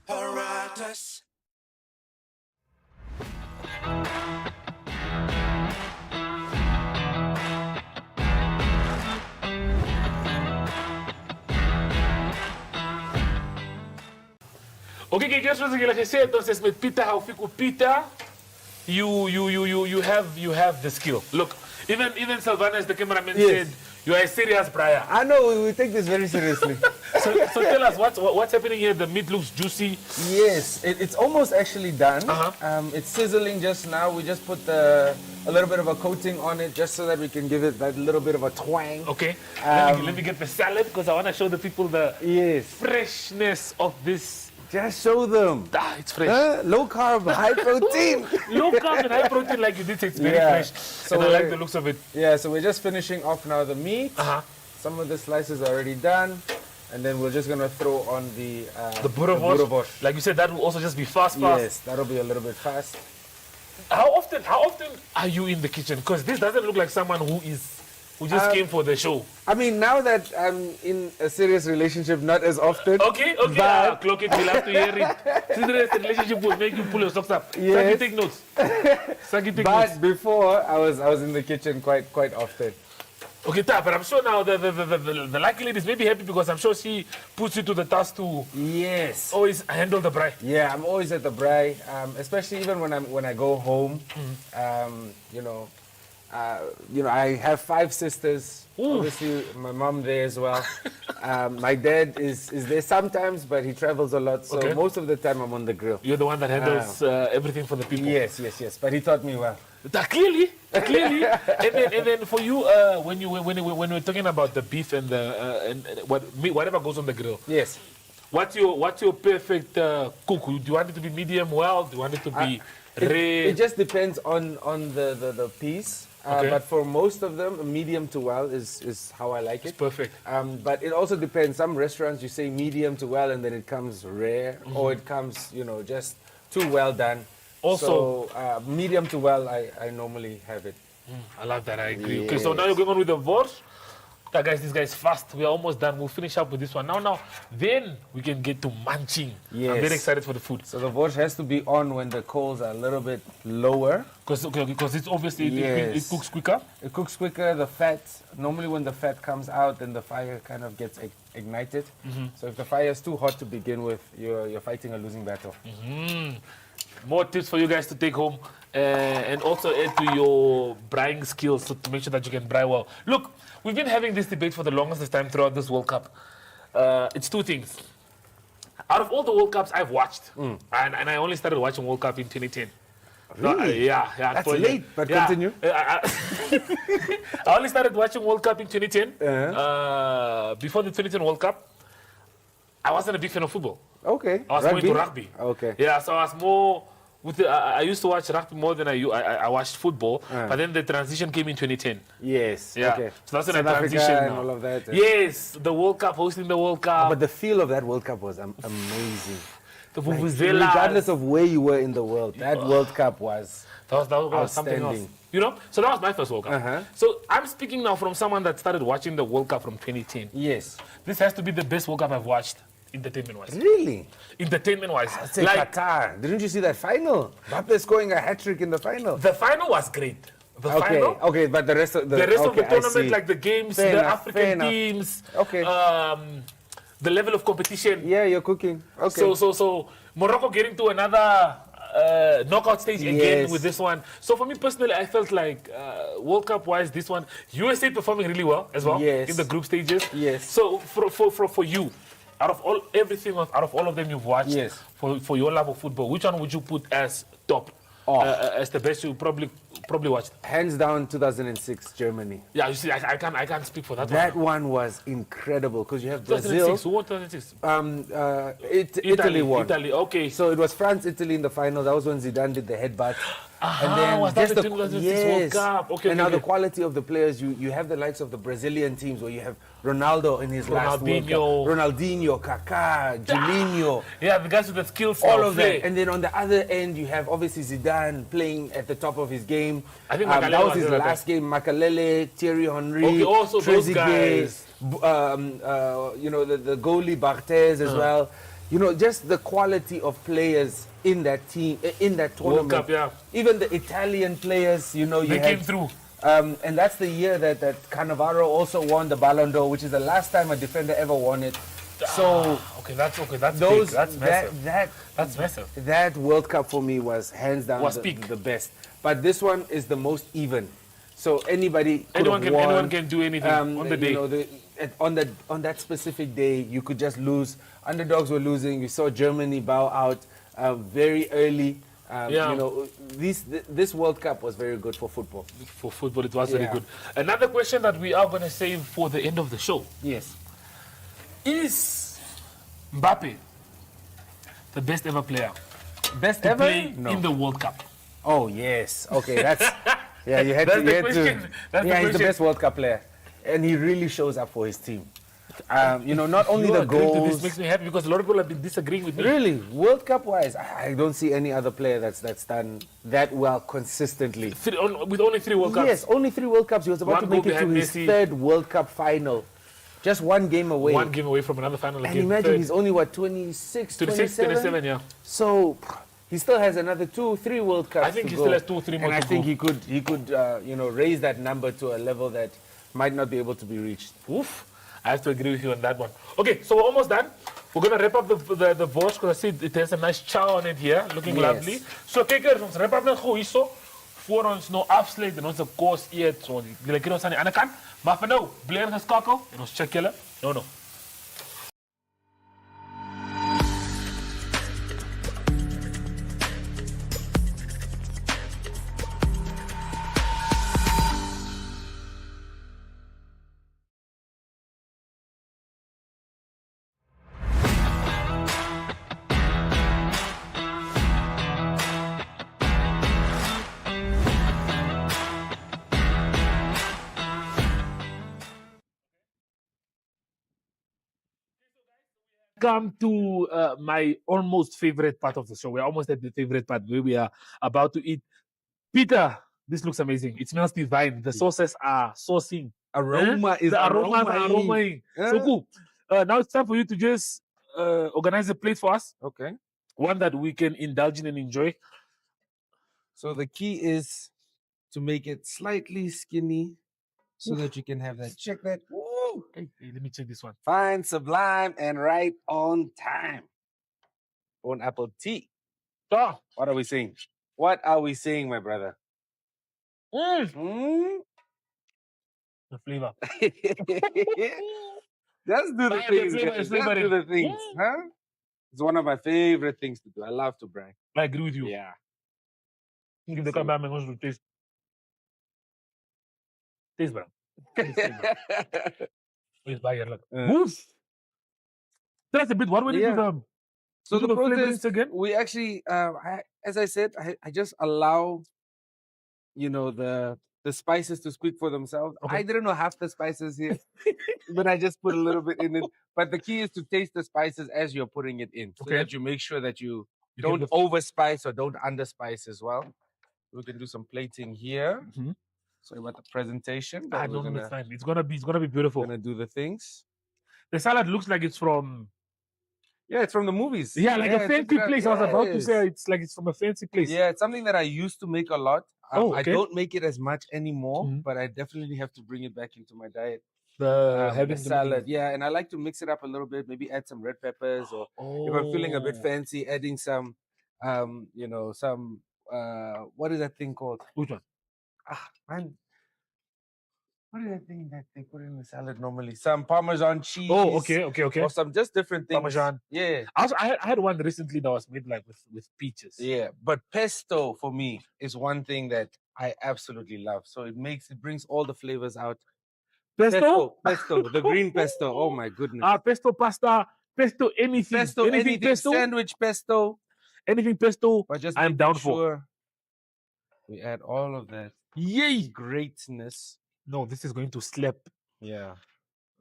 Paratus. Okay, kijk, zoals ik jullie gezegd heb, is met Peter Haufiku. Peter, you have the skill. Look, even Sylvana, as the cameraman said, you are a serious Brian. I know, we take this very seriously. So tell us, what's happening here? The meat looks juicy. Yes, it's almost actually done. It's sizzling just now. We just put a little bit of a coating on it just so that we can give it that little bit of a twang. Okay, let me get the salad because I want to show the people the freshness of this. Just show them. It's fresh. Low carb, high protein. Low carb and high protein, like you did say, it's very fresh. So I like the looks of it. Yeah, so we're just finishing off now the meat. Some of the slices are already done. And then we're just going to throw on the boerewors. Like you said, that will also just be fast. Yes, that'll be a little bit fast. How often are you in the kitchen? Because this doesn't look like someone who just came for the show. I mean, now that I'm in a serious relationship, not as often. Okay. But Clock it, we'll have to hear it. Serious relationship will make you pull your socks up. Yes. Sagi, take notes. But before, I was in the kitchen quite often. Okay, but I'm sure now the lucky lady is maybe happy because I'm sure she puts you to the task to always handle the braai. Yeah, I'm always at the braai, especially even when I go home. You know, you know, I have 5 sisters. Obviously, my mom there as well. My dad is there sometimes, but he travels a lot. So most of the time, I'm on the grill. You're the one that handles everything for the people. Yes. But he taught me well. Clearly. and then for you, when we're talking about the beef and whatever goes on the grill. Yes. What's your perfect cook? Do you want it to be medium well? Do you want it to be rare? It just depends on the piece. But for most of them, medium to well is how I like it. It's perfect. But it also depends. Some restaurants you say medium to well, and then it comes rare, or it comes, you know, just too well done. Also, so, medium to well, I normally have it. I love that. I agree. Yes. Okay, so now you're going on with the vors. Guys, this guy's fast. We're almost done. We'll finish up with this one. Now, then we can get to munching. Yes. I'm very excited for the food. So the vors has to be on when the coals are a little bit lower. Because it's obviously, Yes. it cooks quicker. It cooks quicker. The fat, normally when the fat comes out, then the fire kind of gets ignited. So if the fire is too hot to begin with, you're fighting a losing battle. More tips for you guys to take home and also add to your braaiing skills to make sure that you can braai well. Look, we've been having this debate for the longest time throughout this World Cup. It's 2 things. Out of all the World Cups I've watched, and I only started watching World Cup in 2010. Really? Yeah. That's late, but continue. I only started watching World Cup in 2010. Before the 2010 World Cup, I wasn't a big fan of football. Okay. I was more into rugby. Okay. Yeah, so I was more with I used to watch rugby more than I watched football. But then the transition came in 2010. Yes. Yeah. Okay. So that's when South I Africa transitioned and now. all of that. Yes, the World Cup, hosting the World Cup. But the feel of that World Cup was amazing. The Like, vuvuzelas. regardless of where you were in the world, that World Cup was that was something else. outstanding. You know? So that was my first World Cup. So I'm speaking now from someone that started watching the World Cup from 2010. Yes. This has to be the best World Cup I've watched, entertainment-wise. Really? Entertainment-wise. I'd say Qatar. Didn't you see that final? Mbappe scoring a hat-trick in the final. The final was great. The final. Okay, but the rest of the Of the I tournament, see. like the games, Fair the enough, fair African enough. teams, Okay. The level of competition. Yeah, you're cooking. Okay. So Morocco getting to another knockout stage again Yes. with this one. So for me personally, I felt like World Cup wise, this one, USA performing really well as well Yes. in the group stages. Yes. So for you, out of all of them you've watched, Yes. for your love of football, which one would you put as top? As the best you probably watched? Hands down, 2006 Germany. Yeah, you see, I can't speak for that one. That one was incredible because you have Brazil. 2006. Who won 2006? Italy won. Italy, okay. So it was France, Italy in the final. That was when Zidane did the headbutt. Was that the 2006 World Cup? Okay, and now okay. the quality of the players, you have the likes of the Brazilian teams where you have Ronaldo in his last World Cup. Ronaldinho, Kaká, Julinho. Yeah, the guys with the skills. All of that. And then on the other end, you have obviously Zidane playing at the top of his game. I think that was his last game. Makalele, Thierry Henry, Okay, also those guys. you know, the goalie Barthez as well. You know, just the quality of players in that team, in that tournament. World Cup, yeah. Even the Italian players, you know, They came through. And that's the year that Cannavaro also won the Ballon d'Or, which is the last time a defender ever won it. So That's those big. That's massive. That's massive. That World Cup for me was hands down the best. But this one is the most even. So anyone can do anything on the day. You know, on that specific day, you could just lose. Underdogs were losing. We saw Germany bow out very early. You know, this World Cup was very good for football. For football, it was very good. Another question that we are going to save for the end of the show. Yes. Is Mbappe the best ever player Best to ever? play No. in the World Cup? Oh yes. Okay, that's yeah. You had That's to. the You had question. to. That's the Yeah, he's the question. best World Cup player, and he really shows up for his team. You know, not only You the agreeing to goals. this makes me happy because a lot of people have been disagreeing with me. Really, World Cup wise, I don't see any other player that's done that well consistently. With only 3 World Cups. Yes, only 3 World Cups. He was about One to make goal it to behind his Messi. 3rd World Cup final. Just 1 game away. 1 game away from another final And again. imagine Third. he's only, what, 26, 27, yeah. So he still has another 2-3 World Cups I think to he go. still has 2 or 3 more And I to think go. he could you know, raise that number to a level that might not be able to be reached. Oof. I have to agree with you on that one. Okay, so we're almost done. We're going to wrap up the voice because I see it has a nice chow on it here, looking Yes. lovely. So kijkers, ons wrap up net gou hierso. voor ons nou afsluit en onze kos eet. So, julle kry ons aan die ander kant. Maar vir nou, bly ingeskakel en ons check julle nou nog. Come to my almost favorite part of the show. We're almost at the favorite part where we are about to eat. Peter, this looks amazing. It smells divine. The sauces are saucing. Aroma is The aroma is aromaing. So Yeah. cool. Now it's time for you to just organize a plate for us. Okay. One that we can indulge in and enjoy. So the key is to make it slightly skinny so that you can have that. Check that. Woo! Hey, let me check this one. Fine, sublime, and right on time. Bon appetit. Ah, What are we saying? What are we saying, my brother? Mm? the flavor. Just do the Ah, the things, flavor guys. is Just flavoring. do the things, huh? It's one of my favorite things to do. I love to brag. I agree with you. Yeah. Give the camera man to taste. Taste, bro. Taste by your luck. Woof. Tell us a bit. What we need Yeah. to do? So Do the flavorings process again? we actually, as I said, I just allow, the spices to speak for themselves. Okay. I didn't know half the spices here, but I just put a little bit in it. But the key is to taste the spices as you're putting it in, so Okay. that you make sure that you You don't get overspice or don't underspice as well. We can do some plating here. Mhm. Sorry about the presentation, but I we're don't gonna, understand. It's gonna be beautiful. gonna do the things. The salad looks like it's from It's from the movies. a it's fancy place. I was about to say yes. it's like it's from a fancy place. Yeah, it's something that I used to make a lot. Oh, I okay. don't make it as much anymore, Mhm. but I definitely have to bring it back into my diet. Having The salad, yeah, and I like to mix it up a little bit. Maybe add some red peppers, or if I'm feeling a bit fancy, adding some, some what is that thing called? Which one? Man, what is that thing that they put in the salad normally? Some Parmesan cheese. Oh, okay. Or some just different things. Parmesan. Yeah. I had one recently that was made like with peaches. Yeah, but pesto for me is one thing that I absolutely love. So it brings all the flavors out. Pesto? Pesto, the green pesto. Oh my goodness. Pesto pasta, pesto anything. Pesto, anything, pesto, sandwich pesto. anything pesto. But just I'm making down for. sure we add all of that Yay! greatness. No, this is going to slap Yeah.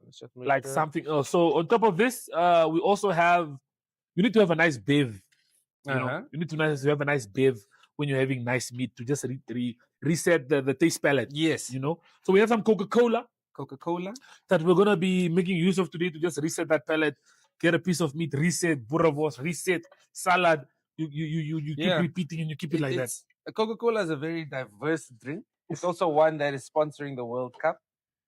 Let's just make like sure. something else. So on top of this, we also have. You need to have a nice bev. You need to have a nice bev when you're having nice meat to just reset the taste palette. Yes. So we have some Coca-Cola Coca-Cola. that we're gonna be making use of today to just reset that palette. Get a piece of meat, reset boerewors, reset salad. You keep Yeah. repeating and you keep it like that. Coca-Cola is a very diverse drink. It's also one that is sponsoring the World Cup.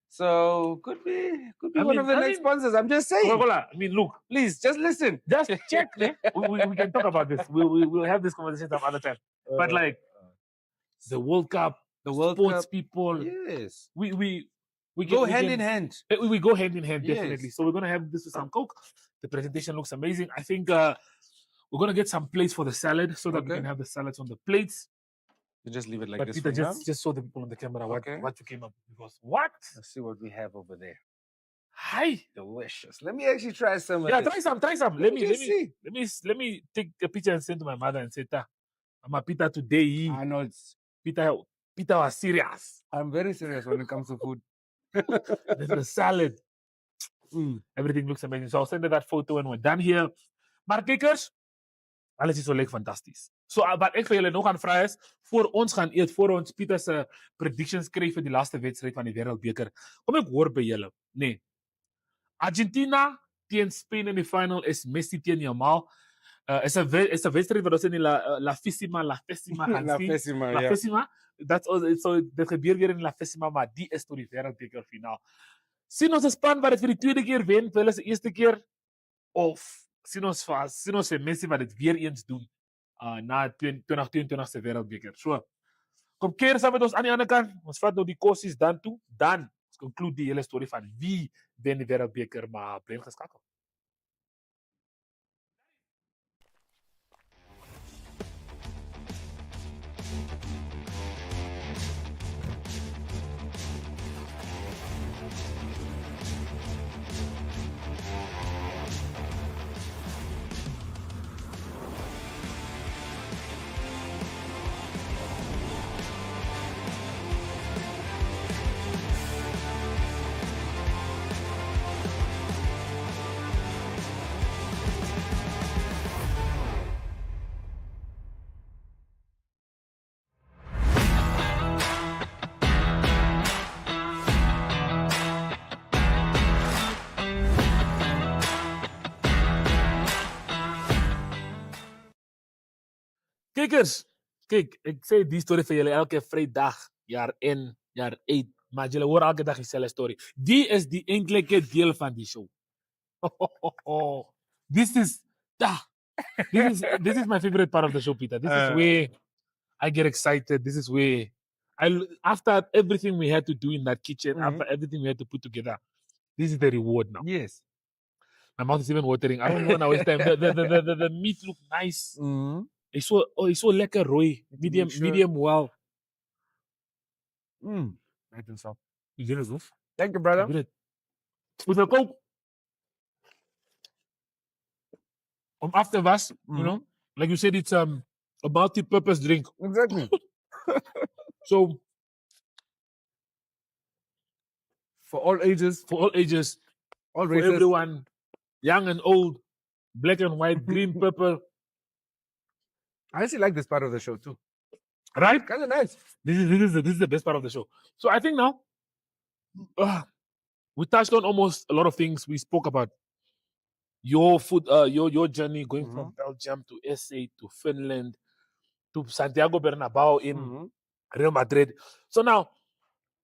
So could be one of the next sponsors. I'm just saying. Coca-Cola. I mean, look, Please, just listen. just check. We can talk about this. We'll have this conversation some other time. But like the World Cup, The World sports Cup. people, Yes. we Go we hand can- in hand. We go hand in hand, Yes. definitely. So we're gonna have this with some Coke. The presentation looks amazing. I think we're gonna get some plates for the salad so that we Okay. can have the salads on the plates. You just leave it like But this Peter, for now. just show the people on the camera Okay. what you came up with. Because what? Let's see what we have over there. Hi. Delicious. Let me actually try some of Yeah, this. try some. Let me just see. Let me take a picture and send to my mother and say, "Ta, I'm Peter today. I know Peter was serious. I'm very serious when it comes to food. There's the salad. Everything looks amazing. So I'll send her that photo when we're done here. Maar kijkers, alles is so lekker fantastisch. So wat ek vir julle nog gaan vra is, voor ons gaan eet, voor ons Pieter se predictions kry vir die laaste wedstryd van die wêreldbeker. Kom ek hoor by julle, nee. Argentina teen Spain in die final is Messi teen Yamal. Is 'n wedstryd wat ons in die La Fissima gaan La sien. Pessima, La ja. Fissima. So dit gebeur weer in La Fissima, maar die is tot die wêreldbeker finaal. Sien ons 'n span wat dit vir die tweede keer wen, vir hulle se eerste keer, of sien ons vir Messi wat dit weer eens doen na 2022 se wêreldbeker. So Kom keer saam met ons aan die ander kant. Ons vat nou die kossies dan toe. Dan conclude die hele storie van wie wen die wêreldbeker, maar bly geskakel. Kykers, kyk, ek sê die storie vir julle elke Vrydag, jaar in, jaar uit, maar julle hoor elke dag dieselfde storie. Die is die eintlike deel van die show. This is my favorite part of the show, Peter. This is where I get excited. This is where after everything we had to do in that kitchen, after everything we had to put together, this is the reward now. Yes. My mouth is even watering. I don't want to waste time. The meat look nice. It's so lekker rooi. Medium well. Right and soft. You did it, Wolf. Thank you, brother. You did it. With a Coke. After was, you know, like you said, it's a multi-purpose drink. Exactly. So For all ages, all all for races. everyone, young and old, black and white, green, purple, I actually like this part of the show too. right? Kind of nice. This is the best part of the show. So I think now we touched on almost a lot of things. We spoke about your your journey going from Belgium to SA to Finland to Santiago Bernabeu in Real Madrid. So now,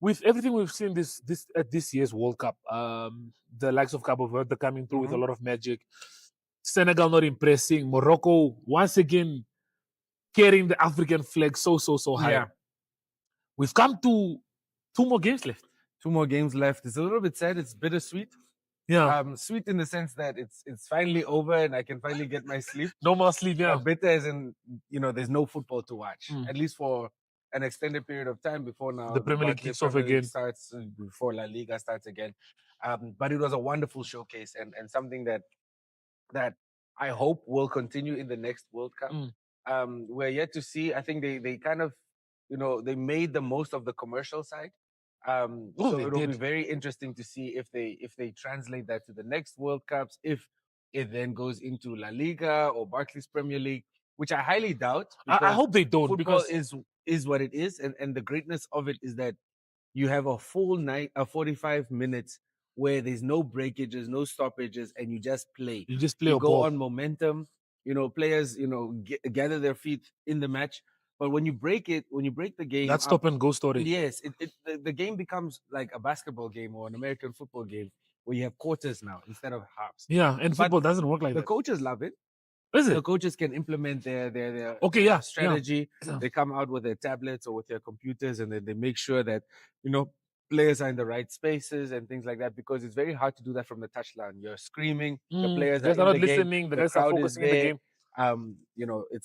with everything we've seen this year's World Cup, the likes of Cabo Verde coming through with a lot of magic, Senegal not impressing, Morocco once again carrying the African flag so high. Yeah. We've come to 2 more games left. 2 more games left. It's a little bit sad. It's bittersweet. Yeah, Sweet in the sense that it's finally over and I can finally get my sleep. no more sleep. Yeah, Bitter as in, there's no football to watch, at least for an extended period of time before now. The Premier League kicks off again. Starts before La Liga starts again. But it was a wonderful showcase and something that I hope will continue in the next World Cup. We're yet to see. I think they kind of, they made the most of the commercial side. So they it'll be did. very interesting to see if they translate that to the next World Cups, if it then goes into La Liga or Barclays Premier League, which I highly doubt. I because hope they don't, football because is what it is, and the greatness of it is that you have a full night, 45 minutes where there's no breakages, no stoppages, and you just play. you just play You a go ball. on momentum. Players, gather their feet in the match. But when you break the game, That stop and go story. yes, the game becomes like a basketball game or an American football game where you have quarters now instead of halves. Yeah, and But football doesn't work like The that. coaches love it. Is The it? coaches can implement their Okay, yeah, strategy. yeah. They come out with their tablets or with their computers, and then they make sure that players are in the right spaces and things like that, because it's very hard to do that from the touchline. You're screaming, the players Guys are are in not the game, listening. The the guys are crowd is focusing in the there. game.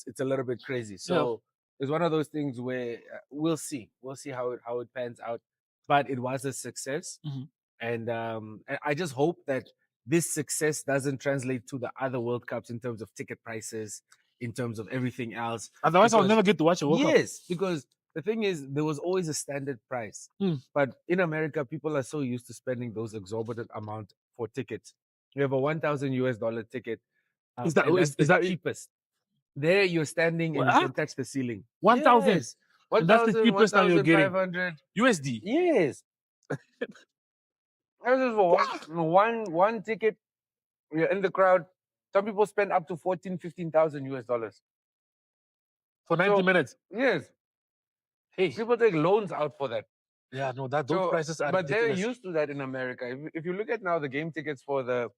It's a little bit crazy. So it's one of those things where we'll see how it pans out. But it was a success, and I just hope that this success doesn't translate to the other World Cups in terms of ticket prices, in terms of everything else. Otherwise, I'll Because- never get to watch a World Cup. Yes, because the thing is, there was always a standard price. But in America, people are so used to spending those exorbitant amount for tickets. You have a $1,000 ticket. Is that- and is- that's is the that- cheapest? There you're standing and you What? can touch the ceiling. 1,000. Yes. And that's the cheapest now you're getting. 1,500. USD. Yes. This is for one ticket. You're in the crowd. Some people spend up to $14,000-15,000. For 90 So- minutes. Yes. Hey. People take loans out for that. Yeah, no, those So, prices are but they're ridiculous. used to that in America. If you look at now the game tickets for the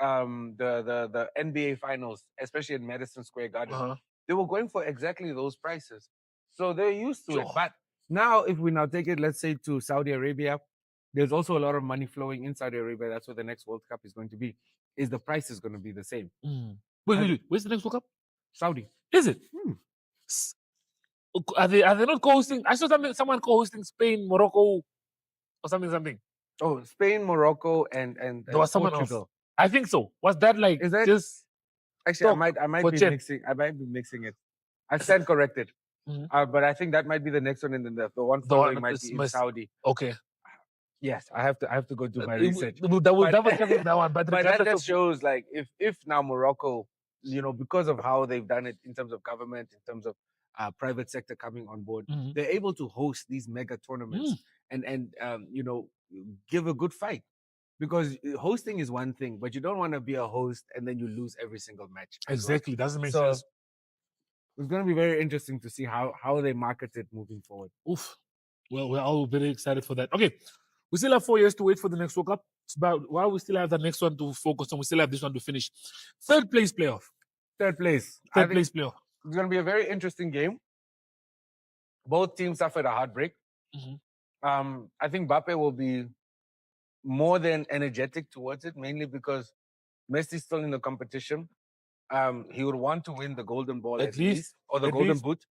NBA finals, especially in Madison Square Garden, Uh-huh. they were going for exactly those prices. So they're used to it. Sure. But Now, if we now take it, let's say, to Saudi Arabia, there's also a lot of money flowing in Saudi Arabia. That's where the next World Cup is going to be. Is the price is going to be the same? Wait. Where's the next World Cup? Saudi. Is it? S- Are they not co-hosting? I saw someone co-hosting Spain, Morocco, or something. Oh, Spain, Morocco, and There was someone Portugal. else. I think so. Was that like Is that- just Actually, I Talk might for be Chen. mixing. I might be mixing it. I stand corrected. Mhm. But I think that might be the next one, and then the one The following one might is be in must- Saudi. okay? Yes, I have to go do my It research. would- That But- was coming that one, but But that regardless just shows, like, if now Morocco, because of how they've done it in terms of government, in terms of private sector coming on board, Mhm. they're able to host these mega tournaments and give a good fight. Because hosting is one thing, but you don't want to be a host and then you lose every single match. as well. exactly doesn't make So, sense. It's going to be very interesting to see how they market it moving forward. Oof. Well, we're all very excited for that. Okay, we still have 4 years to wait for the next World Cup. It's about while we still have the next one to focus on, we still have this one to finish. Third place playoff. Third place. I Third think place playoff. It's going to be a very interesting game. Both teams suffered a heartbreak. Mhm. I think Mbappe will be more than energetic towards it, mainly because Messi's still in the competition. He would want to win the Golden Ball At least, or the at Golden least. Boot.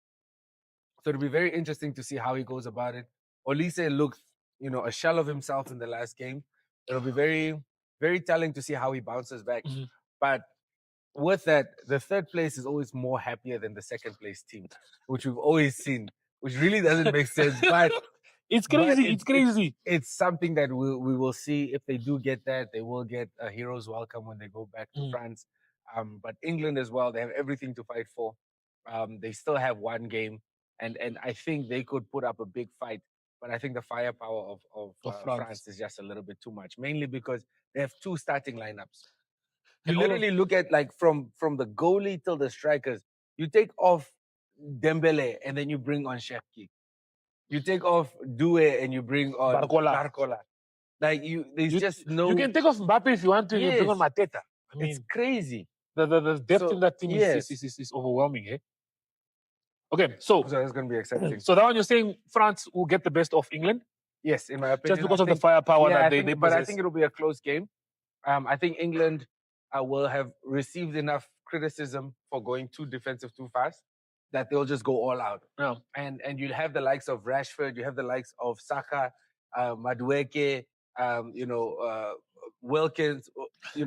So it'll be very interesting to see how he goes about it. Olise looked, a shell of himself in the last game. It'll be very, very telling to see how he bounces back. Mhm. But with that, the third place is always more happier than the second place team, which we've always seen, which really doesn't make sense. But It's but crazy. It's crazy. it's something that we will see. If they do get that, they will get a hero's welcome when they go back to France. But England as well, they have everything to fight for. They still have one game, and I think they could put up a big fight. But I think the firepower of France. France is just a little bit too much, mainly because they have two starting lineups. You And all of- literally look at, like, from the goalie till the strikers. You take off Dembele and then you bring on Shefki. You take off Due and you bring on Barcola. Like, there's just no. You can take off Mbappe if you want to. You bring on Yes. Mateta. I mean, It's crazy. the depth So, in that team yes. is overwhelming. Eh? Okay, so So it's going to be exciting. that one you're saying France will get the best of England Yes, in my opinion. just because I of the think- firepower yeah, that I they think, but I possess. think it'll be a close game. I think England will have received enough criticism for going too defensive too fast that they'll just go all out. Yeah. And you'll have the likes of Rashford, you have the likes of Saka, Madueke, Wilkins,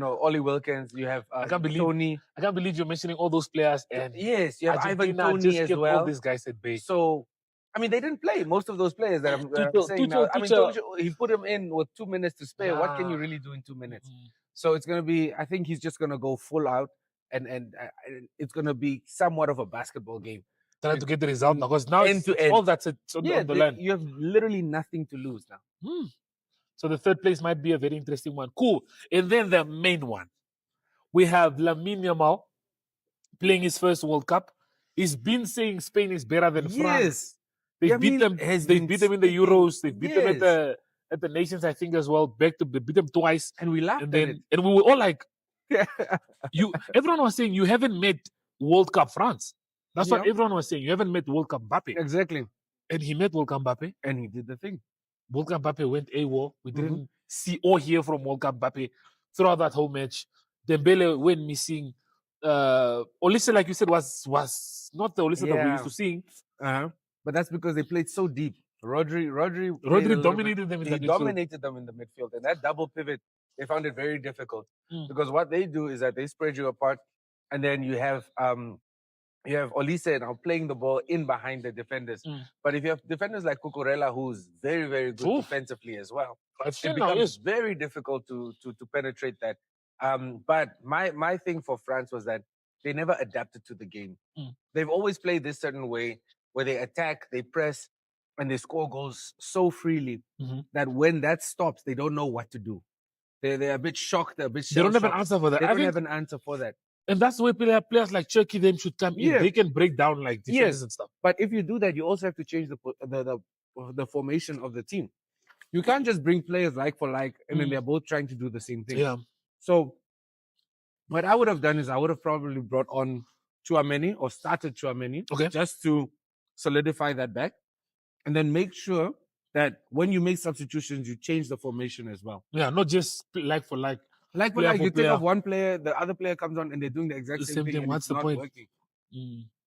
Ollie Wilkins. You have I can't believe- Tony. I can't believe you're mentioning all those players and Yes, you have Ivan Argentina Tony just as kept well. all these guys at bay. So, I mean, they didn't play most of those players that I'm saying now. I mean, Tuchel- he put him in with 2 minutes to spare. What can you really do in 2 minutes? So it's going to be, I think he's just going to go full out and it's going to be somewhat of a basketball game. Trying to get the result now because now End it's to end. all that's on the line. You have literally nothing to lose now. So the third place might be a very interesting one. Cool. And then the main one. We have Lamine Yamal playing his first World Cup. He's been saying Spain is better than France. They beat them. They beat them in the Euros. They beat them at the Nations, I think, as well. They beat them twice. And we laughed And at then it. and we were all like, everyone was saying you haven't met World Cup France. That's what Yeah. everyone was saying. You haven't met World Cup Mbappe. Exactly. And he met World Cup Mbappe. And he did the thing. World Cup Mbappe went AWOL. We didn't see or hear from World Cup Mbappe throughout that whole match. Dembele went missing. Olise, like you said, was not the Olise that we're used to seeing. But that's because they played so deep. Rodri played a little dominated them in bit. the He midfield. dominated them in the midfield. And that double pivot, they found it very difficult. Mm. Because what they do is that they spread you apart and then you have Olise now playing the ball in behind the defenders. Mm. But if you have defenders like Cucurella, who's very, very good Oof. defensively as well, I've seen it now, becomes yes. very difficult to penetrate that. But my thing for France was that they never adapted to the game. Mm. They've always played this certain way where they attack, they press, and they score goals so freely Mhm. that when that stops, they don't know what to do. They're a bit shocked, they're a bit They don't have an shell-shocked. answer for that. They I don't think- have an answer for that. And that's where players like Turkey them should come in. Yeah. They can break down like defenses Yes. and stuff. But if you do that, you also have to change the formation of the team. You can't just bring players like for like, and then Mm. they're both trying to do the same thing. Yeah. So what I would have done is I would have probably brought on Chouameni or started Chouameni Okay. just to solidify that back. and then make sure that when you make substitutions, you change the formation as well. Yeah, not just like for like. Like, Player you for take player. off one player, the other player comes on, and they're doing the exact The same same thing, thing. and What's it's the not point? working.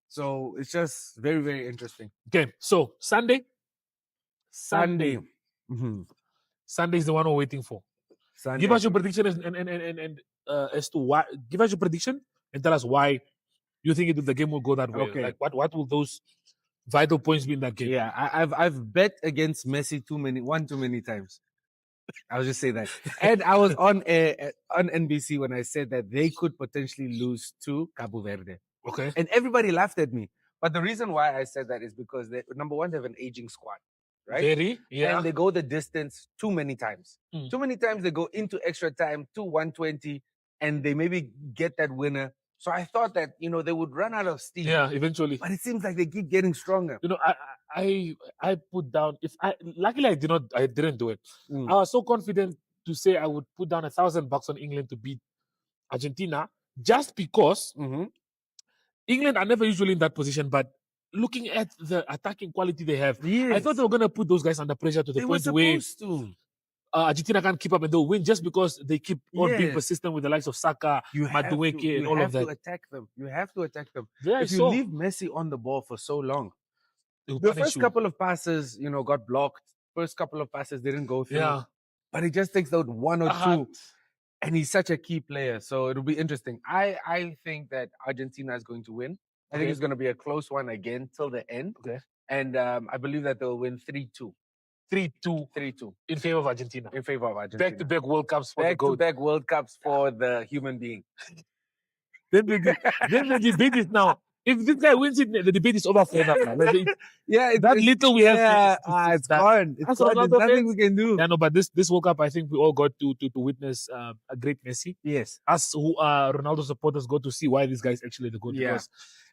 So it's just very, very interesting. Okay, so Sunday. Mhm. Sunday is the one we're waiting for. Sunday. Give us your prediction and as to why. Give us your prediction and tell us why you think the game will go that way. Okay. Like what will those vital points be in that game? Yeah, I've bet against Messi one too many times. I'll just say that. And I was on NBC when I said that they could potentially lose to Cabo Verde. Okay. And everybody laughed at me. But the reason why I said that is because number one, they have an aging squad, right? Very, yeah. And they go the distance too many times. Mm. Too many times they go into extra time to 120 and they maybe get that winner. So I thought that, they would run out of steam. Yeah, eventually. But it seems like they keep getting stronger. I put down, luckily I didn't do it. Mm. I was so confident to say I would put down $1,000 on England to beat Argentina just because Mhm. England are never usually in that position, but looking at the attacking quality they have, I Yes. thought they were going to put those guys under pressure to the They were point where supposed to. Argentina can't keep up and they'll win just because they keep on being Yes. persistent with the likes of Saka, Madueke, and all of that. You have to attack them. You have to attack them. Yeah, If you leave Messi on the ball for so long, they'll the punish first you. couple of passes, got blocked. First couple of passes didn't go through. Yeah. But it just takes out one or Uh-huh. two. And he's such a key player. So it'll be interesting. I think that Argentina is going to win. I think Okay. it's going to be a close one again till the end. Okay. And I believe that they'll win 3-2. 3-2 3-2 in favor of Argentina. in favor of Argentina. Back-to-back World Cups for the GOAT. Back-to-back World Cups for the human being. Then the debate is now, if this guy wins it, the debate is over forever. Yeah, That little we have. it's gone. It's That's gone. what There's Ronaldo nothing fans- we can do. Yeah, no, but this World Cup, I think we all got to witness a great Messi. Yes. Us who are Ronaldo supporters got to see why this guy is actually the GOAT. Yeah. Because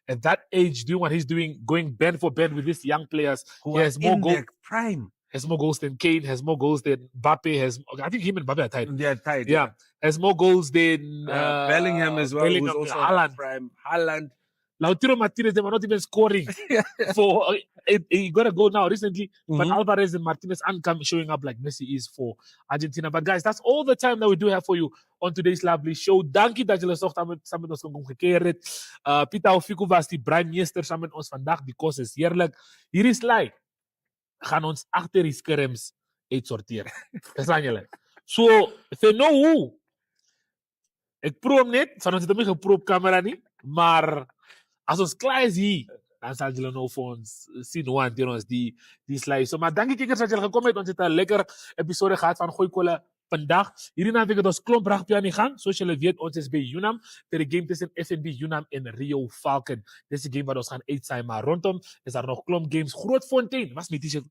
at that age, doing what he's doing, going band for band with these young players, Who he are has more in goals. their prime. Has more goals than Kane, has more goals than Mbappe, I think him and Mbappe are tied. They're tied. Yeah. Has more goals than Bellingham as well. Bellingham, Who's also Haaland. prime. Haaland. Lautaro Martinez, they were not even scoring for. He got a goal now recently, but Mhm. Alvarez and Martinez aren't showing up like Messi is for Argentina. But guys, that's all the time that we do have for you on today's lovely show. Dankie dat julle saam met ons kon gekeer het. Peter Haufiku was die breinmeester saam met ons vandag. Die kos is heerlik. Hier is Sly. Gaan ons agter die skerms uitsorteer. Verstaan julle? So, they know who. Ek probeer net, van ons het hom nie geproe op kamera nie, maar as ons klaar is hier, dan sal julle nou vir ons sien hoe hanteer ons die Sly. So, maar dankie kykers dat julle gekom het. Ons het 'n lekker episode gehad van Gooi Kole vandag. Hierdie naweek het ons klomp rugby aan die gang. Soos julle weet, ons is by Unam vir die game tussen FNB Unam en Rio Falcon. Dis die game wat ons gaan uitsaai, maar rondom is daar nog klomp games. Grootfontein, was my t-shirt.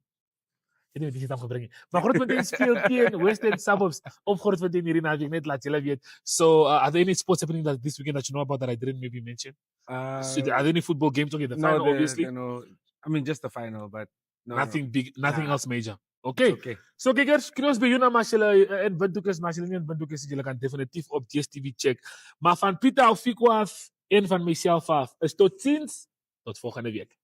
Ek het nie dit aangebring nie. Maar Grootfontein speel teen Western Suburbs op Grootfontein hierdie naweek, net laat julle weet. So, are there any sports happening this weekend that you know about that I didn't maybe mention? So, are there any football games? Okay, the final, obviously. I mean, just the final, but Nothing big, nothing Nah. else major. Okay. Okay. So kykers, kry ons by Unam as julle in Windhoek is, maar as julle nie in Windhoek is, julle kan definitief op DStv check. Maar van Peter Haufiku af en van myself af, is tot ziens, tot volgende week.